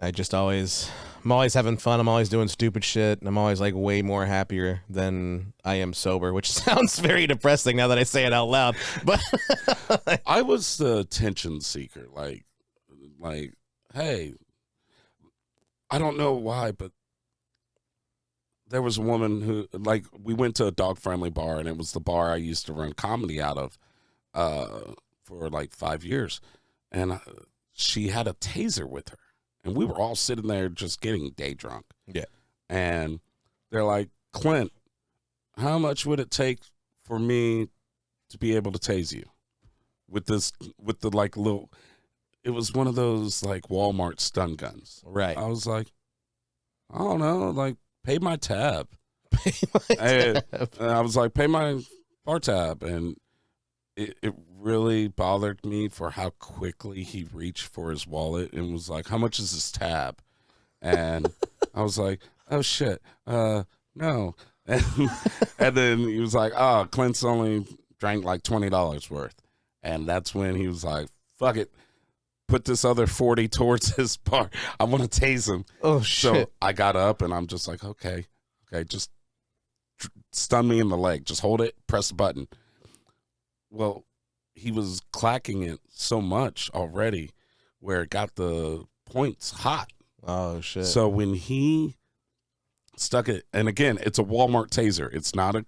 I'm always having fun. I'm always doing stupid shit. And I'm always like way more happier than I am sober, which sounds very depressing now that I say it out loud. But I was the attention seeker. Like, hey, I don't know why, but there was a woman who, like, we went to a dog-friendly bar, and it was the bar I used to run comedy out of for like 5 years. And she had a taser with her. And we were all sitting there just getting day drunk. Yeah. And they're like, Clint, how much would it take for me to be able to tase you? With the like little, it was one of those like Walmart stun guns. Right. I was like, I don't know, like, pay my tab. And I was like, pay my bar tab. And it really bothered me for how quickly he reached for his wallet and was like, how much is this tab? And I was like, oh shit, no. And then he was like, oh, Clint's only drank like $20 worth. And that's when he was like, fuck it, put this other 40 towards his bar. I want to tase him. Oh, shit. So I got up and I'm just like, okay, just stun me in the leg. Just hold it, press the button. Well, he was clacking it so much already where it got the points hot. Oh, shit. So when he stuck it, and again, it's a Walmart taser. It's not a.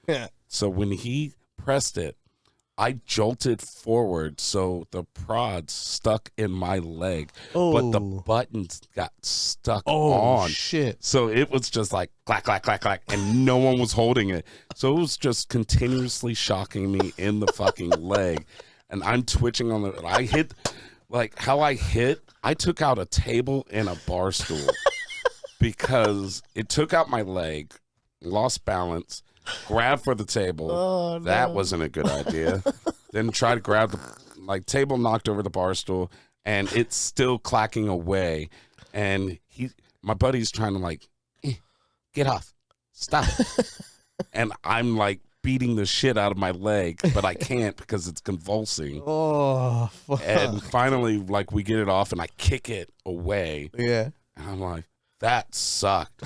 Yeah. So when he pressed it, I jolted forward, so the prods stuck in my leg, but the buttons got stuck on. Shit. So it was just like clack, clack, clack, clack, and no one was holding it. So it was just continuously shocking me in the fucking leg, and I'm twitching on the. I hit, like how I hit. I took out a table and a bar stool because it took out my leg, lost balance. Grab for the table. Oh, no. That wasn't a good idea. Then try to grab the table, knocked over the bar stool, and it's still clacking away. And my buddy's trying to get off, stop. And I'm beating the shit out of my leg, but I can't because it's convulsing. Oh, fuck. And finally, we get it off, and I kick it away. Yeah. And I'm like, that sucked.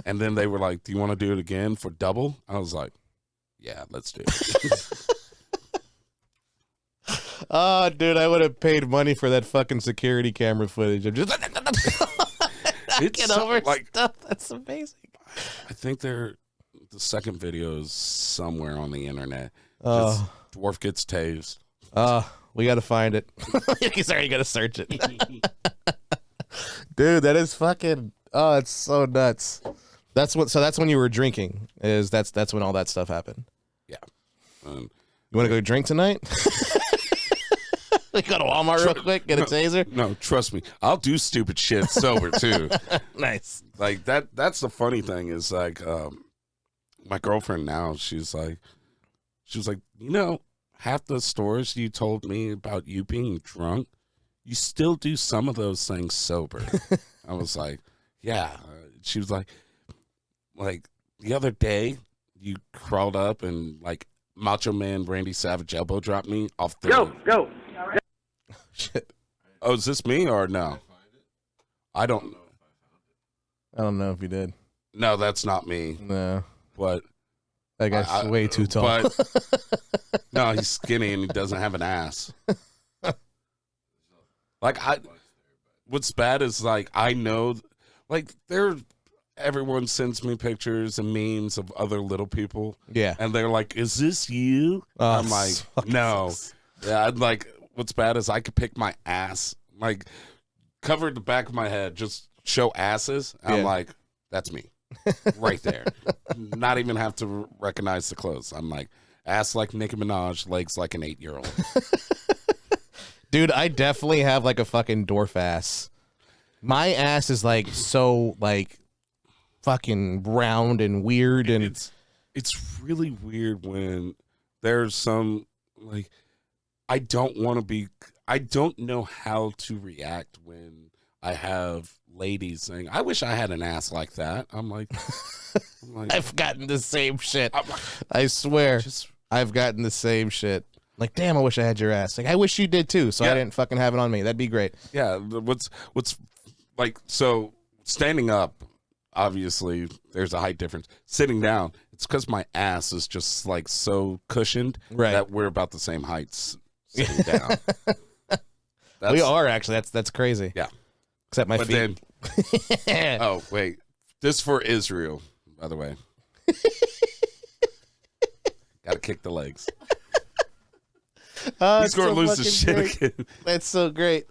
And then they were like, do you want to do it again for double? I was like, yeah, let's do it. Oh, dude, I would have paid money for that fucking security camera footage. I'm just it's over stuff. That's amazing. I think the second video is somewhere on the internet. Just dwarf gets tased. We got to find it. Sorry, you got to search it. Dude, that is fucking... Oh, it's so nuts. That's when you were drinking. That's when all that stuff happened. Yeah. You want to go drink tonight? We go to Walmart real quick, get a taser. No, trust me, I'll do stupid shit sober too. Nice. That's the funny thing is my girlfriend now. She was like, half the stories you told me about you being drunk, you still do some of those things sober. I was like, yeah. She was like the other day, you crawled up and Macho Man Randy Savage elbow dropped me off the. Go. Shit. Oh, is this me or no? I don't know if you did. No, that's not me. No. But that guy's way too tall. But, no, he's skinny and he doesn't have an ass. What's bad is I know, everyone sends me pictures and memes of other little people. Yeah. And they're like, is this you? I'm like, no. Yeah, what's bad is I could pick my ass, cover the back of my head, just show asses. Yeah. I'm like, that's me. Right there. Not even have to recognize the clothes. I'm like, ass like Nicki Minaj, legs like an 8-year-old. Dude, I definitely have a fucking dwarf ass. My ass is so fucking round and weird, and it's really weird when there's some I don't know how to react when I have ladies saying, I wish I had an ass like that. I'm like I've gotten the same shit. I swear. I've gotten the same shit. Damn, I wish I had your ass. I wish you did too, so I didn't fucking have it on me. That'd be great. Yeah, what's so standing up, obviously there's a height difference. Sitting down, it's because my ass is just so cushioned that we're about the same heights sitting down. We are actually. That's crazy. Yeah. Except my feet. Then, oh wait, this for Israel, by the way. Gotta kick the legs. He's gonna lose his shit again. That's so great.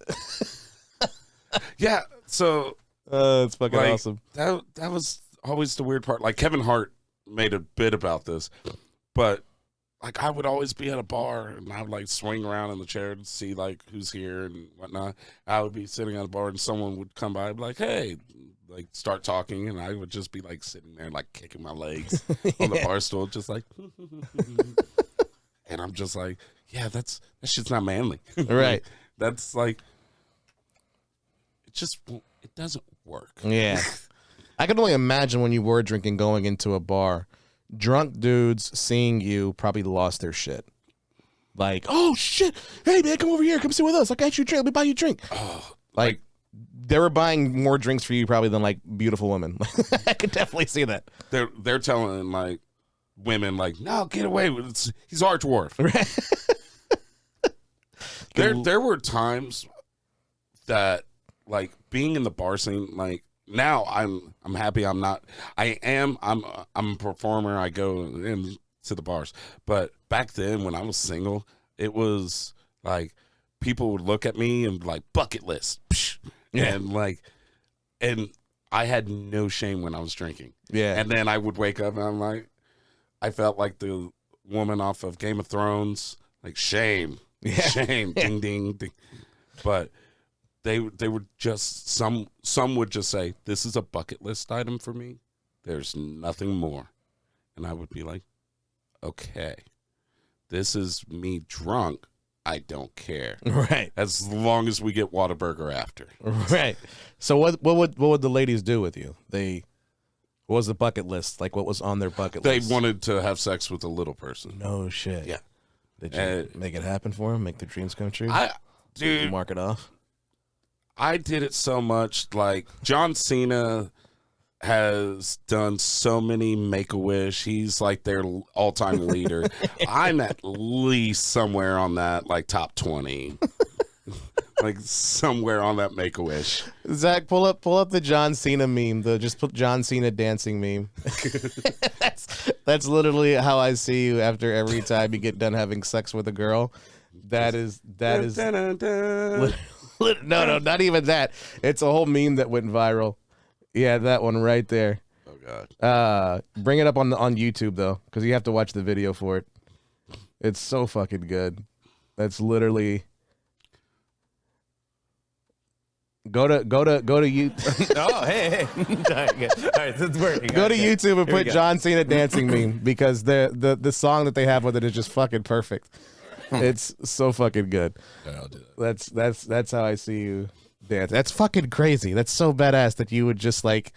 Yeah, so it's fucking awesome. That was always the weird part. Kevin Hart made a bit about this, but I would always be at a bar and I would swing around in the chair to see who's here and whatnot. I would be sitting at a bar and someone would come by and be like, hey, start talking, and I would just be sitting there kicking my legs on the bar stool, just and I'm just yeah, that shit's not manly. Right. That's it doesn't work. Yeah. I can only imagine when you were drinking going into a bar, drunk dudes seeing you probably lost their shit. Like, oh shit, hey man, come over here, come sit with us. I got you a drink. Let me buy you a drink. Like they were buying more drinks for you probably than like beautiful women. I could definitely see that. They're telling like women like, no, get away with it. He's our dwarf. There were times that like being in the bar scene, like now I'm happy I'm not. I'm a performer. I go into the bars, but back then when I was single, it was like people would look at me and like bucket list, and I had no shame when I was drinking. Yeah, and then I would wake up and I'm like, I felt like the woman off of Game of Thrones, like shame, shame, ding, ding, ding. But they would just some would just say, this is a bucket list item for me. There's nothing more, and I would be like, okay, this is me drunk. I don't care. Right. As long as we get Whataburger after. Right. So what would the ladies do with you? What was the bucket list? Like what was on their bucket list? They wanted to have sex with a little person. No shit. Yeah. Did you make it happen for them? Make their dreams come true? Dude, mark it off. I did it so much. Like John Cena has done so many Make-A-Wish. He's like their all-time leader. I'm at least somewhere on that, like top 20. Like somewhere on that Make-A-Wish. Zach, pull up the John Cena meme. Just put John Cena dancing meme. That's literally how I see you after every time you get done having sex with a girl. That is no, not even that. It's a whole meme that went viral. Yeah, that one right there. Oh God. Bring it up on YouTube though, because you have to watch the video for it. It's so fucking good. That's literally. Go to YouTube. Oh, hey. All right, it's working. Go to YouTube and put John Cena dancing meme because the song that they have with it is just fucking perfect. It's so fucking good. Yeah, I'll do that. That's how I see you dance. That's fucking crazy. That's so badass that you would just like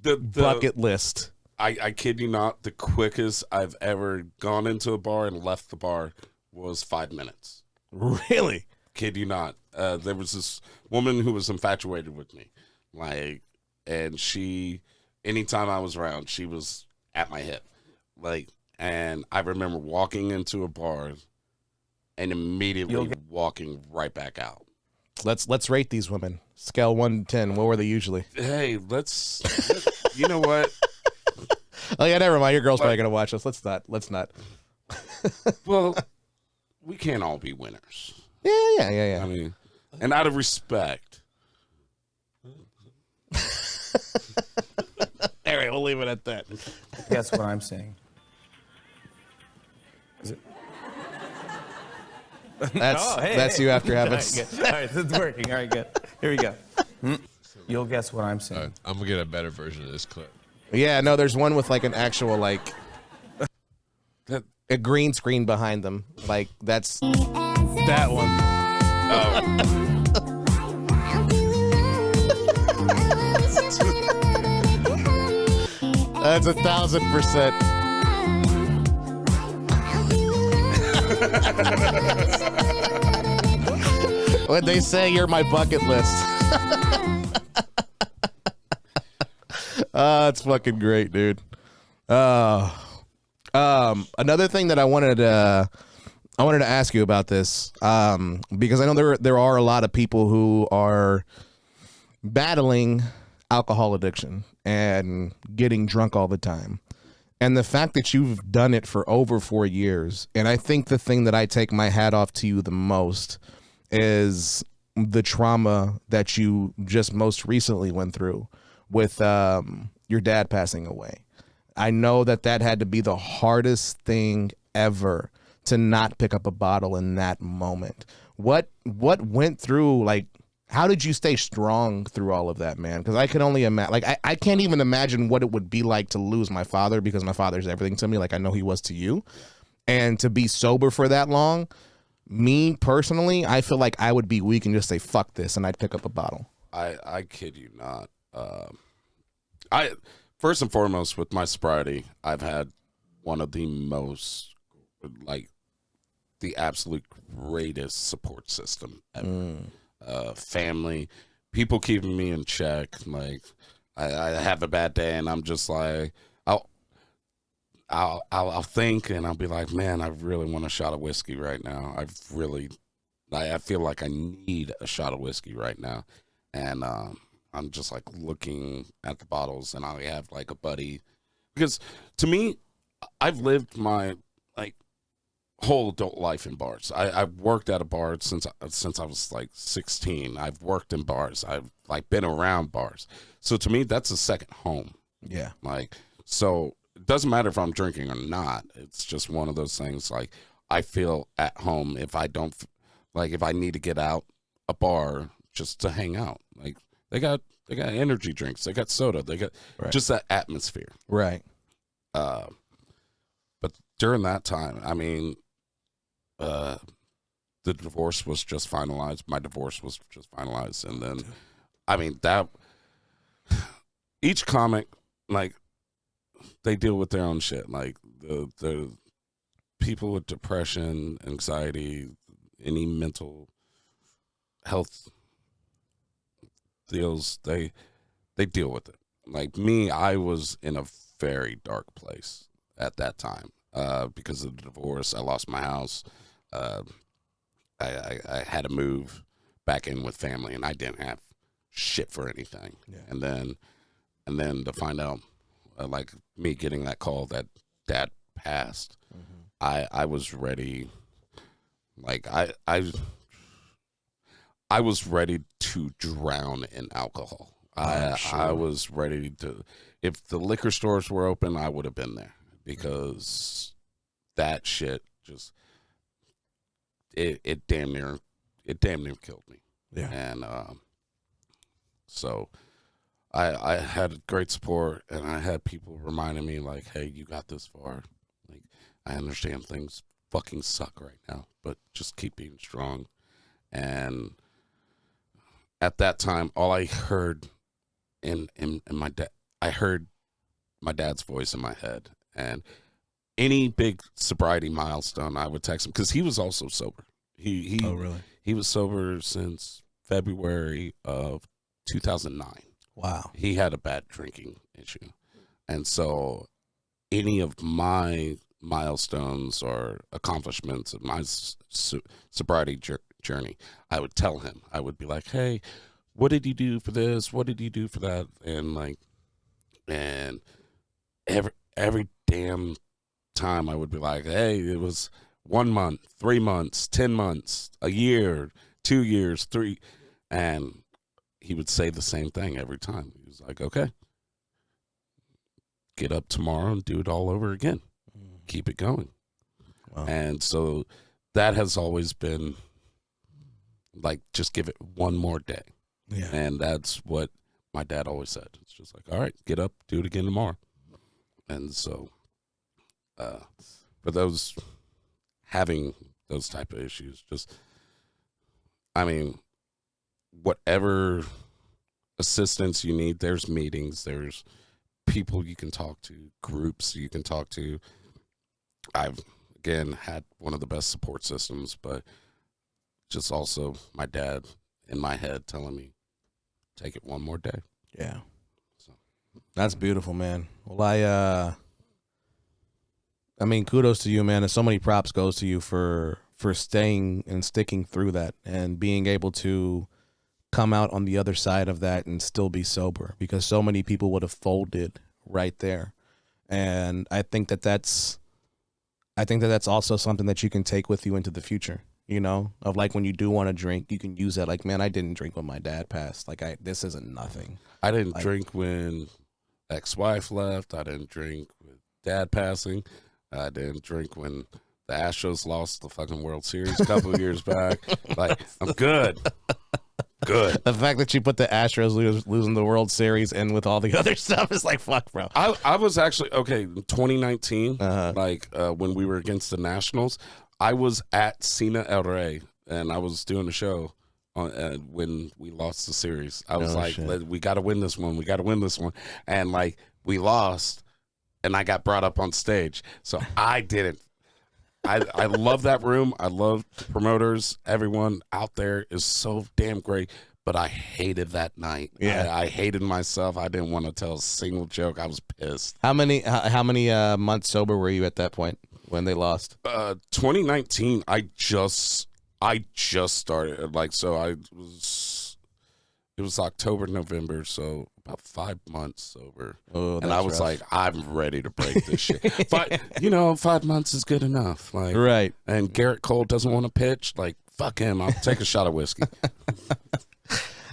the bucket list. I kid you not, the quickest I've ever gone into a bar and left the bar was 5 minutes. Really? Kid you not. There was this woman who was infatuated with me, like, and she, anytime I was around, she was at my hip, like, and I remember walking into a bar and immediately walking right back out. Let's rate these women. Scale 1 to 10. What were they usually? Hey, you know what? Oh yeah, never mind. Your girl's probably gonna watch us. Let's not. Well, we can't all be winners. Yeah. I mean, and out of respect. All right, we'll leave it at that. Guess what I'm saying? Is it? That's you after having. All right, it's working. All right, good. Here we go. You'll guess what I'm saying. Right, I'm gonna get a better version of this clip. Yeah, no, there's one with like an actual like a green screen behind them. Like that's that one. That's 1,000%. When they say you're my bucket list. It's fucking great, dude. Another thing that I wanted to ask you about this, because I know there are a lot of people who are battling alcohol addiction and getting drunk all the time. And the fact that you've done it for over 4 years, and I think the thing that I take my hat off to you the most is the trauma that you just most recently went through with your dad passing away. I know that had to be the hardest thing ever to not pick up a bottle in that moment. What went through, like, how did you stay strong through all of that, man? Because I can only imagine, like, I can't even imagine what it would be like to lose my father, because my father's everything to me, like I know he was to you. And to be sober for that long, me personally, I feel like I would be weak and just say, fuck this, and I'd pick up a bottle. I kid you not. I first and foremost, with my sobriety, I've had one of the most, like, the absolute greatest support system ever. Family, people keeping me in check. Like I have a bad day and I'm just like, I'll think and I'll be like, man, I really want a shot of whiskey right now. I feel like I need a shot of whiskey right now. And I'm just like looking at the bottles and I have like a buddy, because to me, I've lived my like whole adult life in bars. I've worked at a bar since I was like 16. I've worked in bars. I've like been around bars. So to me, that's a second home. Yeah. Like, so it doesn't matter if I'm drinking or not. It's just one of those things. Like, I feel at home if I don't, like, if I need to get out a bar just to hang out. Like, they got energy drinks. They got soda. They got just that atmosphere. Right. But during that time, I mean, the divorce was just finalized. My divorce was just finalized. And then, I mean, that each comic, like, they deal with their own shit. Like, the people with depression, anxiety, any mental health deals, they deal with it. Like me, I was in a very dark place at that time because of the divorce. I lost my house. I had to move back in with family, and I didn't have shit for anything. Yeah. And then to find out, like me getting that call that dad passed, I was ready. Like I was ready to drown in alcohol. I was ready to. If the liquor stores were open, I would have been there, because that shit just it damn near killed me. Yeah. And so I had great support, and I had people reminding me like, hey, you got this far. Like, I understand things fucking suck right now, but just keep being strong. And at that time, all I heard in my dad, I heard my dad's voice in my head. And any big sobriety milestone, I would text him, because he was also sober. Oh, really? He was sober since February of 2009. Wow. He had a bad drinking issue. And so any of my milestones or accomplishments of my sobriety journey, I would tell him. I would be like, hey, what did you do for this? What did you do for that? And like, and every damn time I would be like, hey, it was 1 month, 3 months, 10 months, a year, 2 years, 3. And he would say the same thing every time. He was like, okay, get up tomorrow and do it all over again. Keep it going. Wow. And so that has always been like, just give it one more day. Yeah. And that's what my dad always said. It's just like, all right, get up, do it again tomorrow. And so for those having those type of issues, just, I mean, whatever assistance you need, there's meetings, there's people you can talk to, groups you can talk to. I've, again, had one of the best support systems, but just also my dad in my head telling me, take it one more day. Yeah. So that's beautiful, man. Well, I mean, kudos to you, man. And so many props goes to you for staying and sticking through that and being able to come out on the other side of that and still be sober, because so many people would have folded right there. And I think that's also something that you can take with you into the future, you know, of like, when you do want to drink, you can use that. Like, man, I didn't drink when my dad passed. Like, this isn't nothing. I didn't drink when ex-wife left. I didn't drink with dad passing. I didn't drink when the Astros lost the fucking World Series a couple of years back. Like, I'm good. Good. The fact that you put the Astros losing the World Series and with all the other stuff is like, fuck, bro. I was actually, okay, 2019, when we were against the Nationals, I was at Cena El Rey, and I was doing a show when we lost the series. I was we got to win this one. We got to win this one. And, like, we lost, and I got brought up on stage. So I didn't I love that room. I love the promoters. Everyone out there is so damn great. But I hated that night. Yeah. I hated myself. I didn't want to tell a single joke. I was pissed. How many months sober were you at that point when they lost? 2019. I just started. Like, so it was October, November, so about 5 months sober. Oh, and I was rough. like, I'm ready to break this shit. But 5 months is good enough. Like, Right. And Garrett Cole doesn't want to pitch. Like, fuck him. I'll take a shot of whiskey.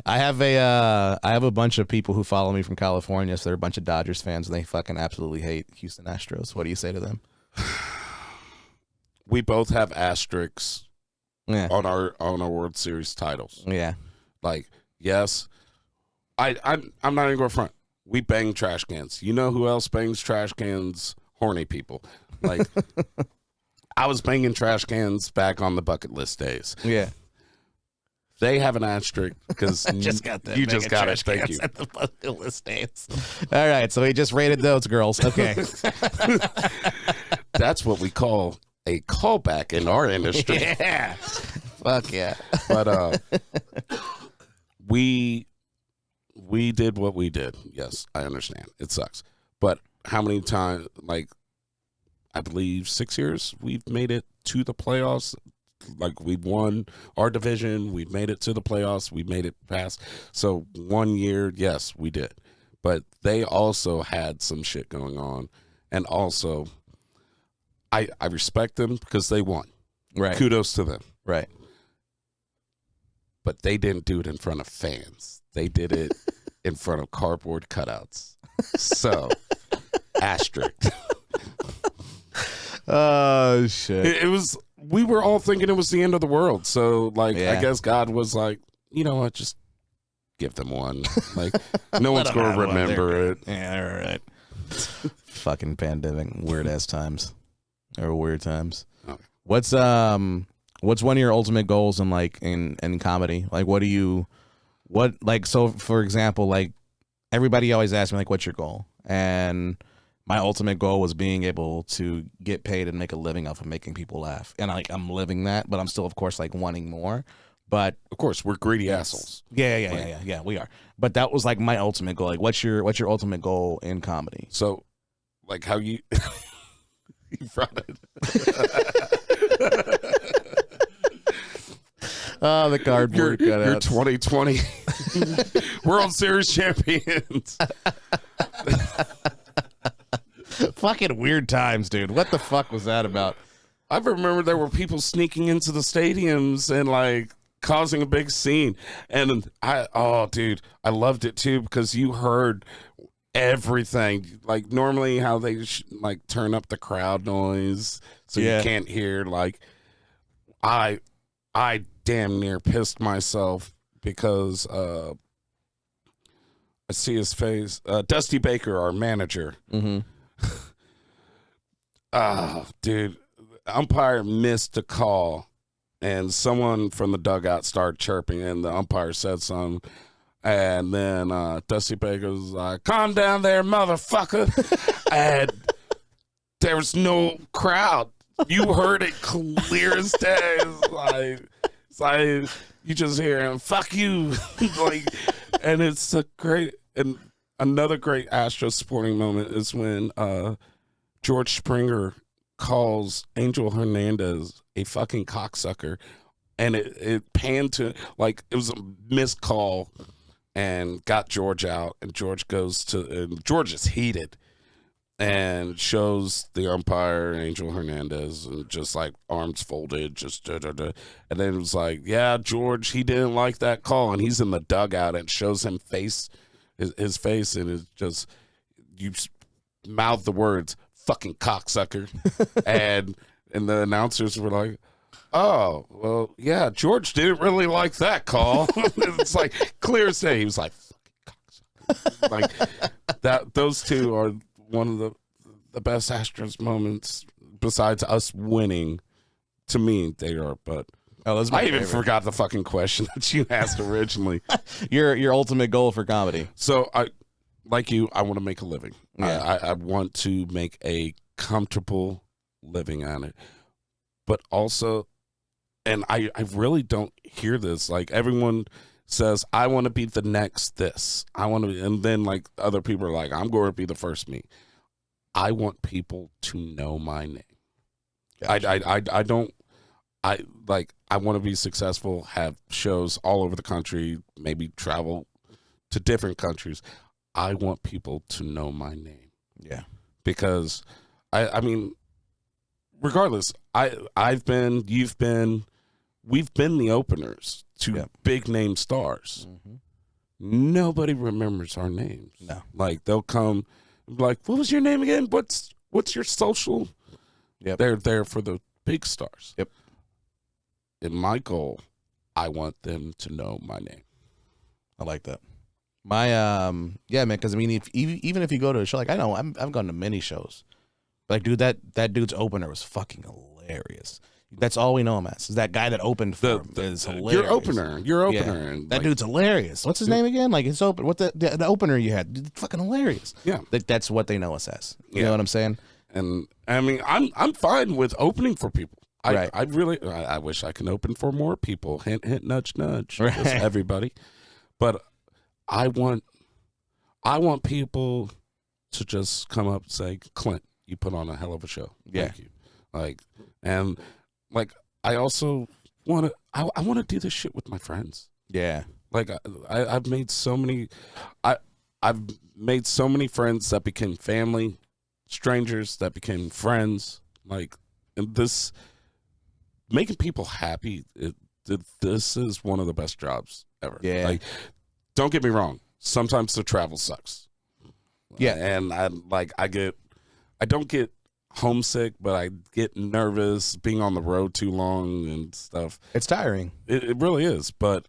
I have a bunch of people who follow me from California, so they're a bunch of Dodgers fans, and they fucking absolutely hate Houston Astros. What do you say to them? We both have asterisks Yeah. on our World Series titles. Yeah. Like, yes, I'm not even going front. We bang trash cans. You know who else bangs trash cans? Horny people. Like, I was banging trash cans back on the bucket list days. Yeah. They have an asterisk because Just got that. you just got it. trash Thank cans you. At the bucket list days. All right, so we just rated those girls. Okay. That's what we call a callback in our industry. Yeah. Fuck yeah. But we did what we did. Yes, I understand. It sucks. But how many times, like, I believe 6 years, we've made it to the playoffs. Like, we won our division. We've made it to the playoffs. We made it past. So 1 year, yes, we did. But they also had some shit going on. And also, I respect them because they won. Right. Kudos to them. Right. But they didn't do it in front of fans. They did it in front of cardboard cutouts. So, asterisk. Oh shit. It was, we were all thinking it was the end of the world. So, like, Yeah. I guess God was like, you know what, just give them one. Like, no one's going to remember it. Yeah, all right. Fucking pandemic, weird ass times, or weird times. Okay. What's one of your ultimate goals in comedy? Like, so for example, like, everybody always asks me, like, what's your goal? And my ultimate goal was being able to get paid and make a living off of making people laugh. And I'm living that, but I'm still, of course, like, wanting more. But Of course, we're greedy assholes. yeah, we are. But that was like my ultimate goal. Like, what's your ultimate goal in comedy? So, like, how you you brought it. Oh, the cardboard You're cutouts. 2020 World Series champions. Fucking weird times, dude. What the fuck was that about? I remember there were people sneaking into the stadiums and, like, causing a big scene. And I loved it too, because you heard everything. Like, normally how they like turn up the crowd noise so Yeah. you can't hear. Like, I damn near pissed myself because I see his face. Dusty Baker, our manager. Mm-hmm. Dude, the umpire missed a call, and someone from the dugout started chirping, and the umpire said something, and then Dusty Baker was like, "Calm down there, motherfucker," and there was no crowd. You heard it clear as day. It's like you just hear him, "Fuck you," like, and it's a great. And another great Astros sporting moment is when George Springer calls Angel Hernandez a fucking cocksucker, and it panned to, like, it was a missed call and got George out, and George and George is heated and shows the umpire Angel Hernandez and just, like, arms folded, just and then it was like, yeah, George, he didn't like that call, and he's in the dugout and shows him his face, and it's just, you mouth the words "fucking cocksucker," and the announcers were like, "Oh, well, yeah, George didn't really like that call." It's like clear as day. He was like, "Fucking cocksucker." Like that. Those two are one of the best Astros moments besides us winning. To me, they are. But I even forgot the fucking question that you asked originally. Your ultimate goal for comedy. So I want to make a living. Yeah. I want to make a comfortable living on it. but also, and I really don't hear this. Like everyone says, I want to be the next this. I want to, and then like other people are like, I'm going to be the first me. I want people to know my name. Gotcha. I don't. I want to be successful, have shows all over the country, maybe travel to different countries. I want people to know my name. Yeah. Because I mean, regardless, I've been, you've been, we've been the openers to big name stars. Mm-hmm. Nobody remembers our names. No. Like they'll come like, what was your name again? What's your social? Yep. They're there for the big stars. Yep. And my goal, I want them to know my name. I like that. My yeah, man, because I mean, even if you go to a show, like I know I've gone to many shows, like dude, that dude's opener was fucking hilarious. That's all we know him as. Is that guy that opened for him is hilarious. Your opener. Yeah. And that dude's hilarious. What's his name again? Like it's open. What the opener you had? Dude, fucking hilarious. Yeah, that's what they know us as. You know what I'm saying? And I mean, I'm fine with opening for people. Right. I really, I wish I could open for more people. Hint, hint, nudge, nudge. Right. Just everybody. But I want people to just come up and say, Clint, you put on a hell of a show. Yeah. Thank you. Like, and like, I also want to, I want to do this shit with my friends. Yeah. Like I've made so many, I've made so many friends that became family, strangers that became friends. Like, and this, making people happy, this is one of the best jobs ever. Yeah. Like, don't get me wrong. Sometimes the travel sucks. Yeah. And I don't get homesick, but I get nervous being on the road too long and stuff. It's tiring. It really is. But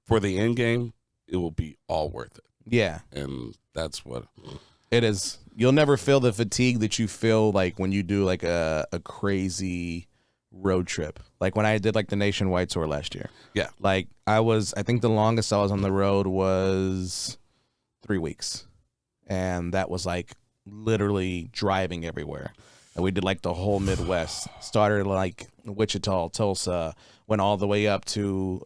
for the end game, it will be all worth it. Yeah. And that's what it is. You'll never feel the fatigue that you feel like when you do like a crazy road trip. Like when I did like the nationwide tour last year. Yeah. Like I think the longest I was on the road was 3 weeks. And that was like literally driving everywhere. And we did like the whole Midwest. Started like Wichita, Tulsa, went all the way up to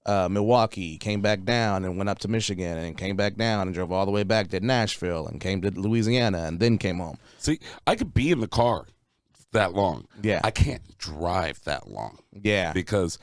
Milwaukee, came back down and went up to Michigan and came back down and drove all the way back to Nashville and came to Louisiana and then came home. See, I could be in the car that long. Yeah. I can't drive that long. Yeah. Because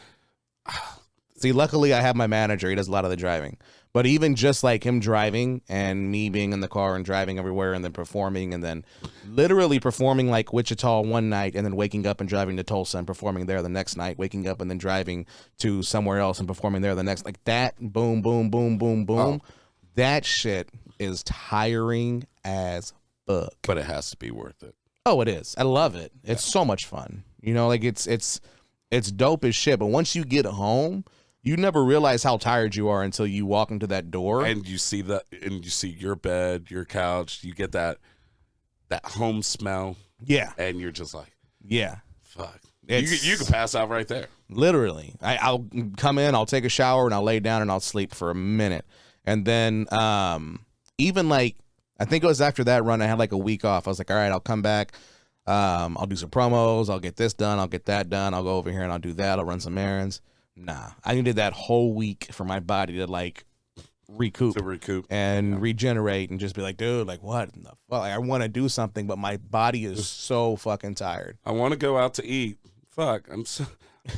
see, luckily I have my manager. He does a lot of the driving. But even just like him driving and me being in the car and driving everywhere and then performing and then literally performing like Wichita one night and then waking up and driving to Tulsa and performing there the next night, waking up and then driving to somewhere else and performing there the next, like that, boom, boom, boom, boom, boom. Oh. That shit is tiring as fuck. But it has to be worth it. Oh, it is. I love it. It's so much fun. You know, like it's dope as shit. But once you get home, you never realize how tired you are until you walk into that door and you see your bed, your couch. You get that home smell. Yeah, and you're just like, yeah, fuck. You can pass out right there. Literally, I'll come in, I'll take a shower, and I'll lay down and I'll sleep for a minute, and then even like I think it was after that run, I had like a week off. I was like, all right, I'll come back. I'll do some promos. I'll get this done. I'll get that done. I'll go over here and I'll do that. I'll run some errands. Nah, I needed that whole week for my body to like recoup and regenerate and just be like, dude, like what in the fuck? Like, I want to do something, but my body is so fucking tired. I want to go out to eat. Fuck,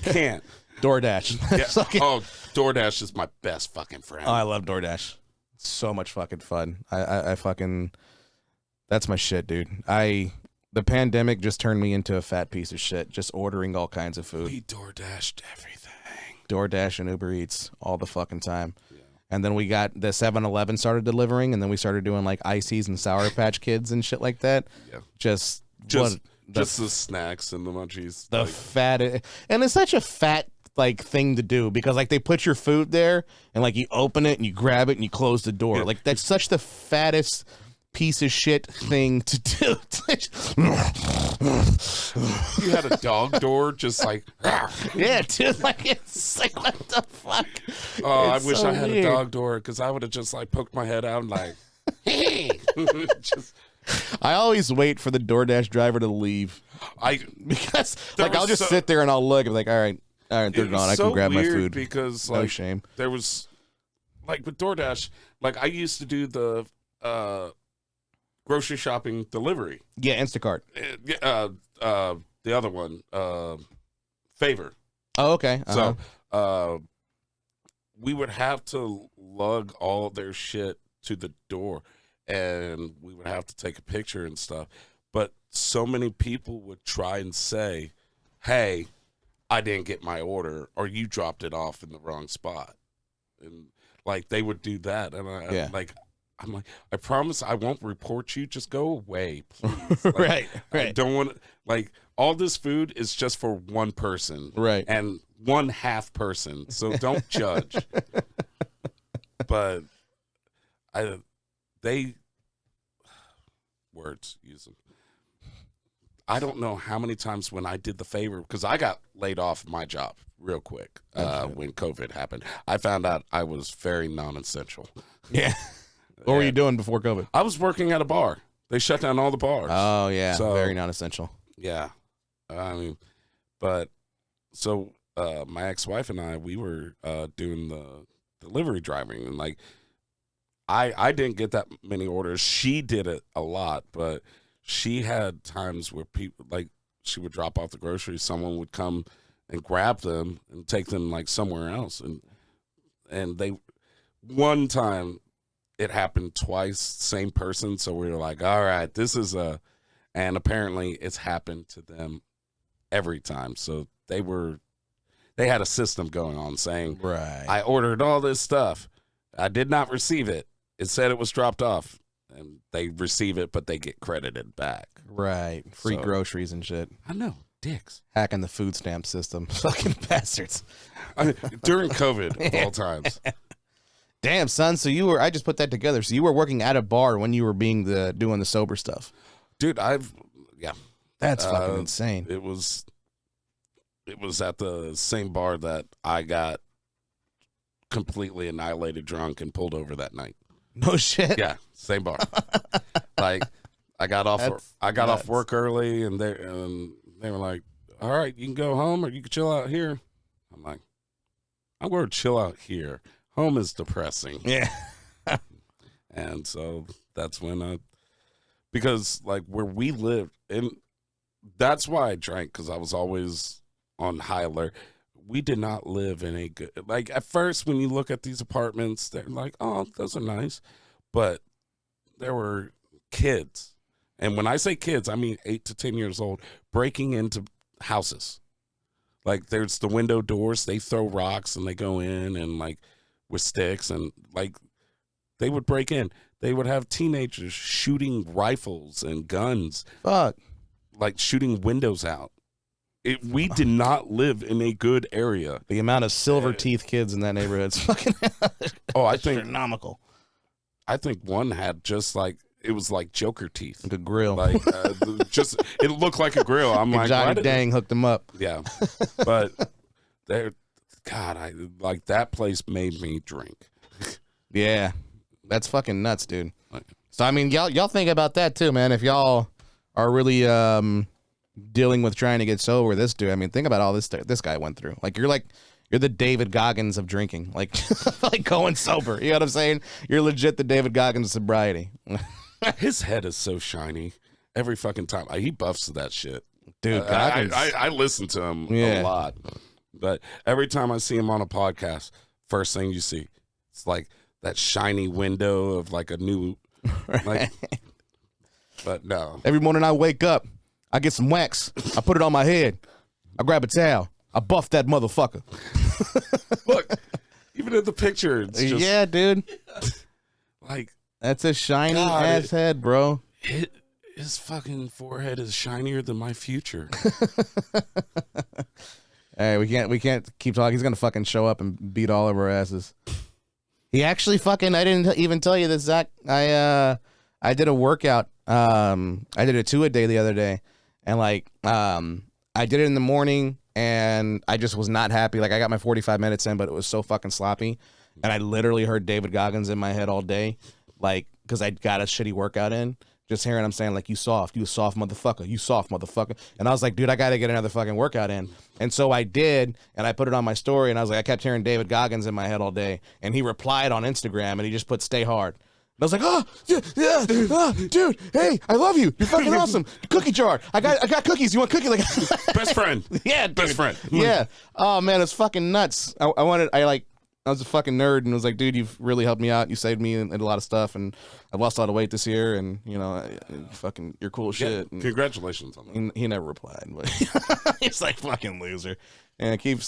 can't. DoorDash. Yeah. Oh, DoorDash is my best fucking friend. Oh, I love DoorDash. It's so much fucking fun. I fucking, that's my shit, dude. The pandemic just turned me into a fat piece of shit, just ordering all kinds of food. We DoorDashed everything. DoorDash and Uber Eats all the fucking time. Yeah. And then we got the 7-Eleven started delivering, and then we started doing like Ices and Sour Patch Kids and shit like that. Yeah. Just the snacks and the munchies. The fat, and it's such a fat like thing to do because like they put your food there and like you open it and you grab it and you close the door. Yeah. Like that's such the fattest piece of shit thing to do. You had a dog door just like yeah, dude, like it's like what the fuck. Oh, it's I wish so I had weird. a dog door because I would have just like poked my head out and like hey. I always wait for the DoorDash driver to leave. Because like I'll just sit there and I'll look and be like, all right, they're gone. I can grab my food. Because no shame. There was like with DoorDash, like I used to do the grocery shopping delivery. Yeah, Instacart. The other one, Favor. Oh, okay. So we would have to lug all their shit to the door, and we would have to take a picture and stuff. But so many people would try and say, hey, I didn't get my order, or you dropped it off in the wrong spot. And like they would do that. And I'm like, I promise I won't report you. Just go away, please. Like, right. I don't want like all this food is just for one person. Right. And one half person. So don't judge. But words use them. I don't know how many times when I did the Favor, because I got laid off my job real quick when COVID happened. I found out I was very non-essential. Yeah. What were you doing before COVID? I was working at a bar. They shut down all the bars. Oh, yeah. So, very non-essential. Yeah. I mean, but so my ex-wife and I, we were doing the delivery driving, and like I didn't get that many orders. She did it a lot, but she had times where people, like, she would drop off the groceries, someone would come and grab them and take them like somewhere else, and they one time it happened twice, same person. So we were like, all right, this is and apparently it's happened to them every time. So they had a system going on saying, right, I ordered all this stuff, I did not receive it. It said it was dropped off, and they receive it, but they get credited back. Right. Free groceries and shit. I know. Dicks. Hacking the food stamp system. Fucking bastards. During COVID, of all times. Damn, son. So I just put that together. So you were working at a bar when you were doing the sober stuff. Dude, That's fucking insane. It was at the same bar that I got completely annihilated drunk and pulled over that night. No shit. Yeah, same bar. Like I got off work early, and they were like, all right, you can go home or you can chill out here. I'm like, I'm going to chill out here. Home is depressing. Yeah. And so that's when because like where we lived, and that's why I drank, because I was always on high alert. We did not live in a good, like at first when you look at these apartments, they're like, oh, those are nice. But there were kids. And when I say kids, I mean 8 to 10 years old, breaking into houses. Like there's the window doors, they throw rocks and they go in and like with sticks, and like they would break in. They would have teenagers shooting rifles and guns. Fuck. Like shooting windows out. We did not live in a good area. The amount of silver teeth kids in that neighborhood is fucking I think astronomical. I think one had just like, it was like Joker teeth. Like a grill. Like just it looked like a grill. I'm like, Johnny Dang hooked them up. Yeah. But God, like that place made me drink. Yeah. That's fucking nuts, dude. So I mean, y'all think about that too, man. If y'all are really dealing with trying to get sober, this dude, I mean, think about all this guy went through. Like you're the David Goggins of drinking, like like going sober. You know what I'm saying? You're legit the David Goggins of sobriety. His head is so shiny every fucking time. He buffs that shit, dude. Goggins. I listen to him a lot, but every time I see him on a podcast, first thing you see, it's like that shiny window of like a new, like. But no. Every morning I wake up, I get some wax. I put it on my head. I grab a towel. I buff that motherfucker. Look, even in the picture, it's just, yeah, dude. Like that's a shiny ass head, bro. His fucking forehead is shinier than my future. Hey, we can't keep talking. He's gonna fucking show up and beat all of our asses. He actually fucking. I didn't even tell you this, Zach. I did a workout. I did a 2-a-day the other day, and like I did it in the morning, and I just was not happy. Like I got my 45 minutes in, but it was so fucking sloppy, and I literally heard David Goggins in my head all day, like because I got a shitty workout in. just hearing him saying like, you a soft motherfucker. And I was like, dude, I got to get another fucking workout in. And so I did, and I put it on my story, and I was like, I kept hearing David Goggins in my head all day, and he replied on Instagram, and he just put stay hard. And I was like, oh, yeah, dude, hey, I love you. You're fucking awesome. Cookie jar. I got cookies. You want cookies? Like, Best friend. Yeah, dude. Best friend. Yeah. Oh, man, it's fucking nuts. I was a fucking nerd and was like, dude, you've really helped me out. You saved me in a lot of stuff, and I've lost a lot of weight this year, and, you know, fucking, you're cool as shit. And congratulations on that. he never replied, but he's like, fucking loser. And keep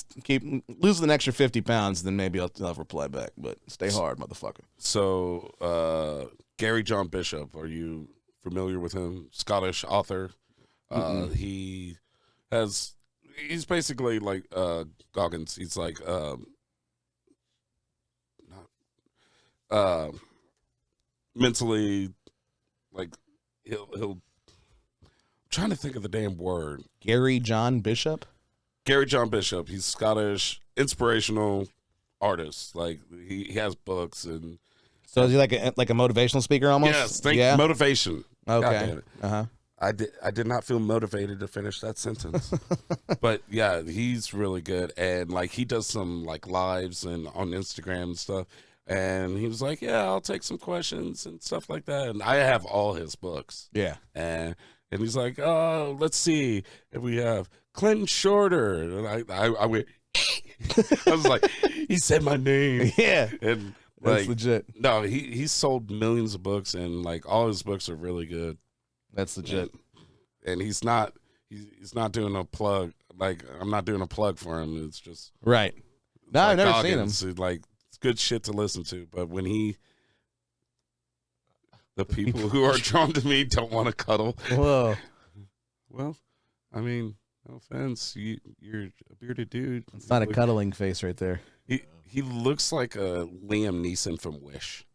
losing an extra 50 pounds, then maybe I'll reply back, but stay hard, motherfucker. So, Gary John Bishop, are you familiar with him? Scottish author. He's basically like Goggins. He's like mentally, like he'll I'm trying to think of the damn word. Gary John Bishop. He's Scottish, inspirational artist. Like he has books, and so is he like a motivational speaker almost? Yes, motivation. Okay. I did not feel motivated to finish that sentence. But yeah, he's really good, and like he does some like lives and on Instagram and stuff. And he was like, yeah, I'll take some questions and stuff like that. And I have all his books. Yeah. And he's like, oh, let's see if we have Clinton Shorter. And I went, I was like, he said my name. Yeah. And that's like, legit. No, he's sold millions of books, and like all his books are really good. That's legit. And he's not doing a plug. Like, I'm not doing a plug for him. It's just. Right. No, like I've never seen him. So, like, good shit to listen to, but when the people who are drawn to me don't want to cuddle. Whoa. Well, I mean, no offense, you're a bearded dude. It's not a cuddling face right there. He looks like a Liam Neeson from Wish.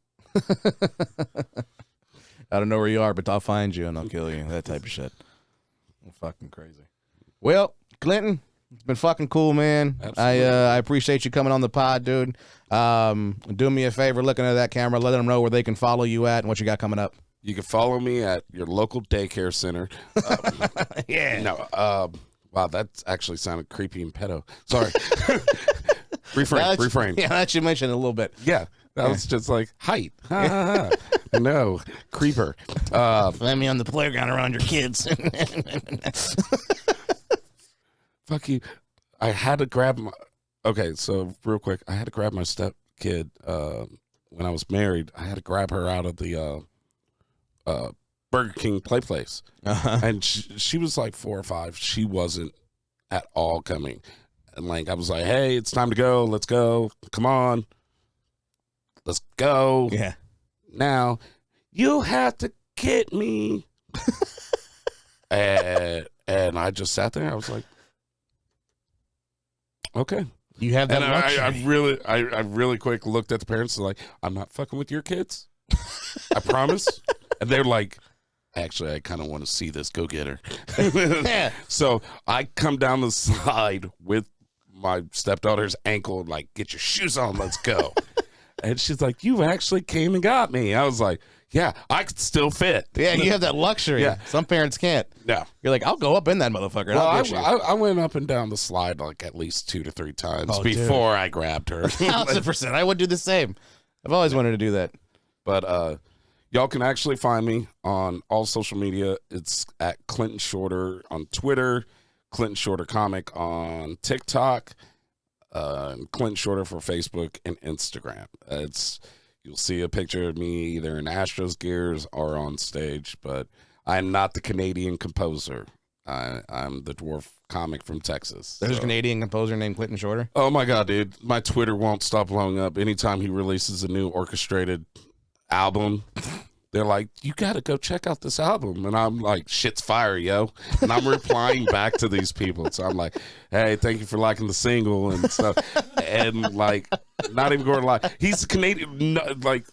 I don't know where you are, but I'll find you and I'll kill you. That type of shit. Fucking crazy. Well, Clinton, it's been fucking cool, man. Absolutely. I appreciate you coming on the pod, dude. Do me a favor, looking at that camera, let them know where they can follow you at and what you got coming up. You can follow me at your local daycare center. Yeah. No. Wow, that actually sounded creepy and pedo. Sorry. Refrain. Yeah, that you mentioned a little bit. Yeah. That was just like height. No, creeper. Find me on the playground around your kids. Fuck you. I had to grab my. Okay, so real quick, I had to grab my step kid when I was married. I had to grab her out of the Burger King play place, and she was like 4 or 5. She wasn't at all coming, and like I was like, "Hey, it's time to go. Let's go. Come on, let's go." Yeah. Now you have to get me, and I just sat there. I was like, "Okay." You have that luxury. I really quick looked at the parents and like, I'm not fucking with your kids. I promise. And they're like, actually, I kind of want to see this. Go get her. Yeah. So I come down the slide with my stepdaughter's ankle, like, get your shoes on, let's go. And she's like, you actually came and got me. I was like, yeah, I could still fit. Yeah, you have that luxury. Yeah. Some parents can't. No. You're like, I'll go up in that motherfucker. Well, I'll get you. I went up and down the slide like at least 2 to 3 times before I grabbed her. 1,000%. I would do the same. I've always wanted to do that. But y'all can actually find me on all social media. It's at Clinton Shorter on Twitter, Clinton Shorter Comic on TikTok, Clinton Shorter for Facebook and Instagram. You'll see a picture of me either in Astros gears or on stage, but I'm not the Canadian composer. I'm the dwarf comic from Texas. There's a Canadian composer named Clinton Shorter? Oh, my God, dude. My Twitter won't stop blowing up. Anytime he releases a new orchestrated album, they're like, you got to go check out this album. And I'm like, shit's fire, yo. And I'm replying back to these people. So I'm like, hey, thank you for liking the single and stuff. And like, not even going to lie. He's Canadian, like,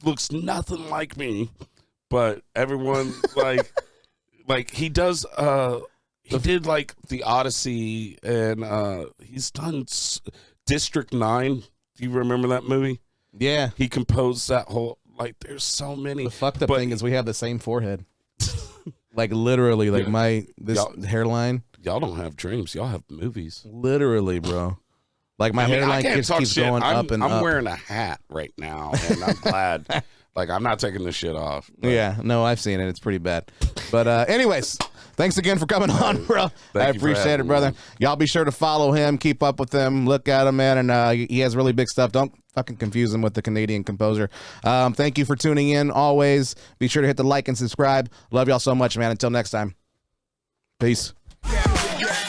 looks nothing like me. But everyone, like he does, he did like the Odyssey and he's done District 9. Do you remember that movie? Yeah. He composed that whole, like there's so many. The fucked up thing is we have the same forehead. Like literally, like this hairline. Y'all don't have dreams. Y'all have movies. Literally, bro. Like my hairline keeps going up and up. I'm wearing a hat right now, and I'm glad. Like I'm not taking this shit off. But. Yeah, no, I've seen it. It's pretty bad. But anyways, thanks again for coming on, bro. I appreciate it, brother. Y'all be sure to follow him, keep up with him, look at him, man. And he has really big stuff. Don't fucking confuse him with the Canadian composer. Thank you for tuning in. Always be sure to hit the like and subscribe. Love y'all so much, man. Until next time. Peace. Yeah.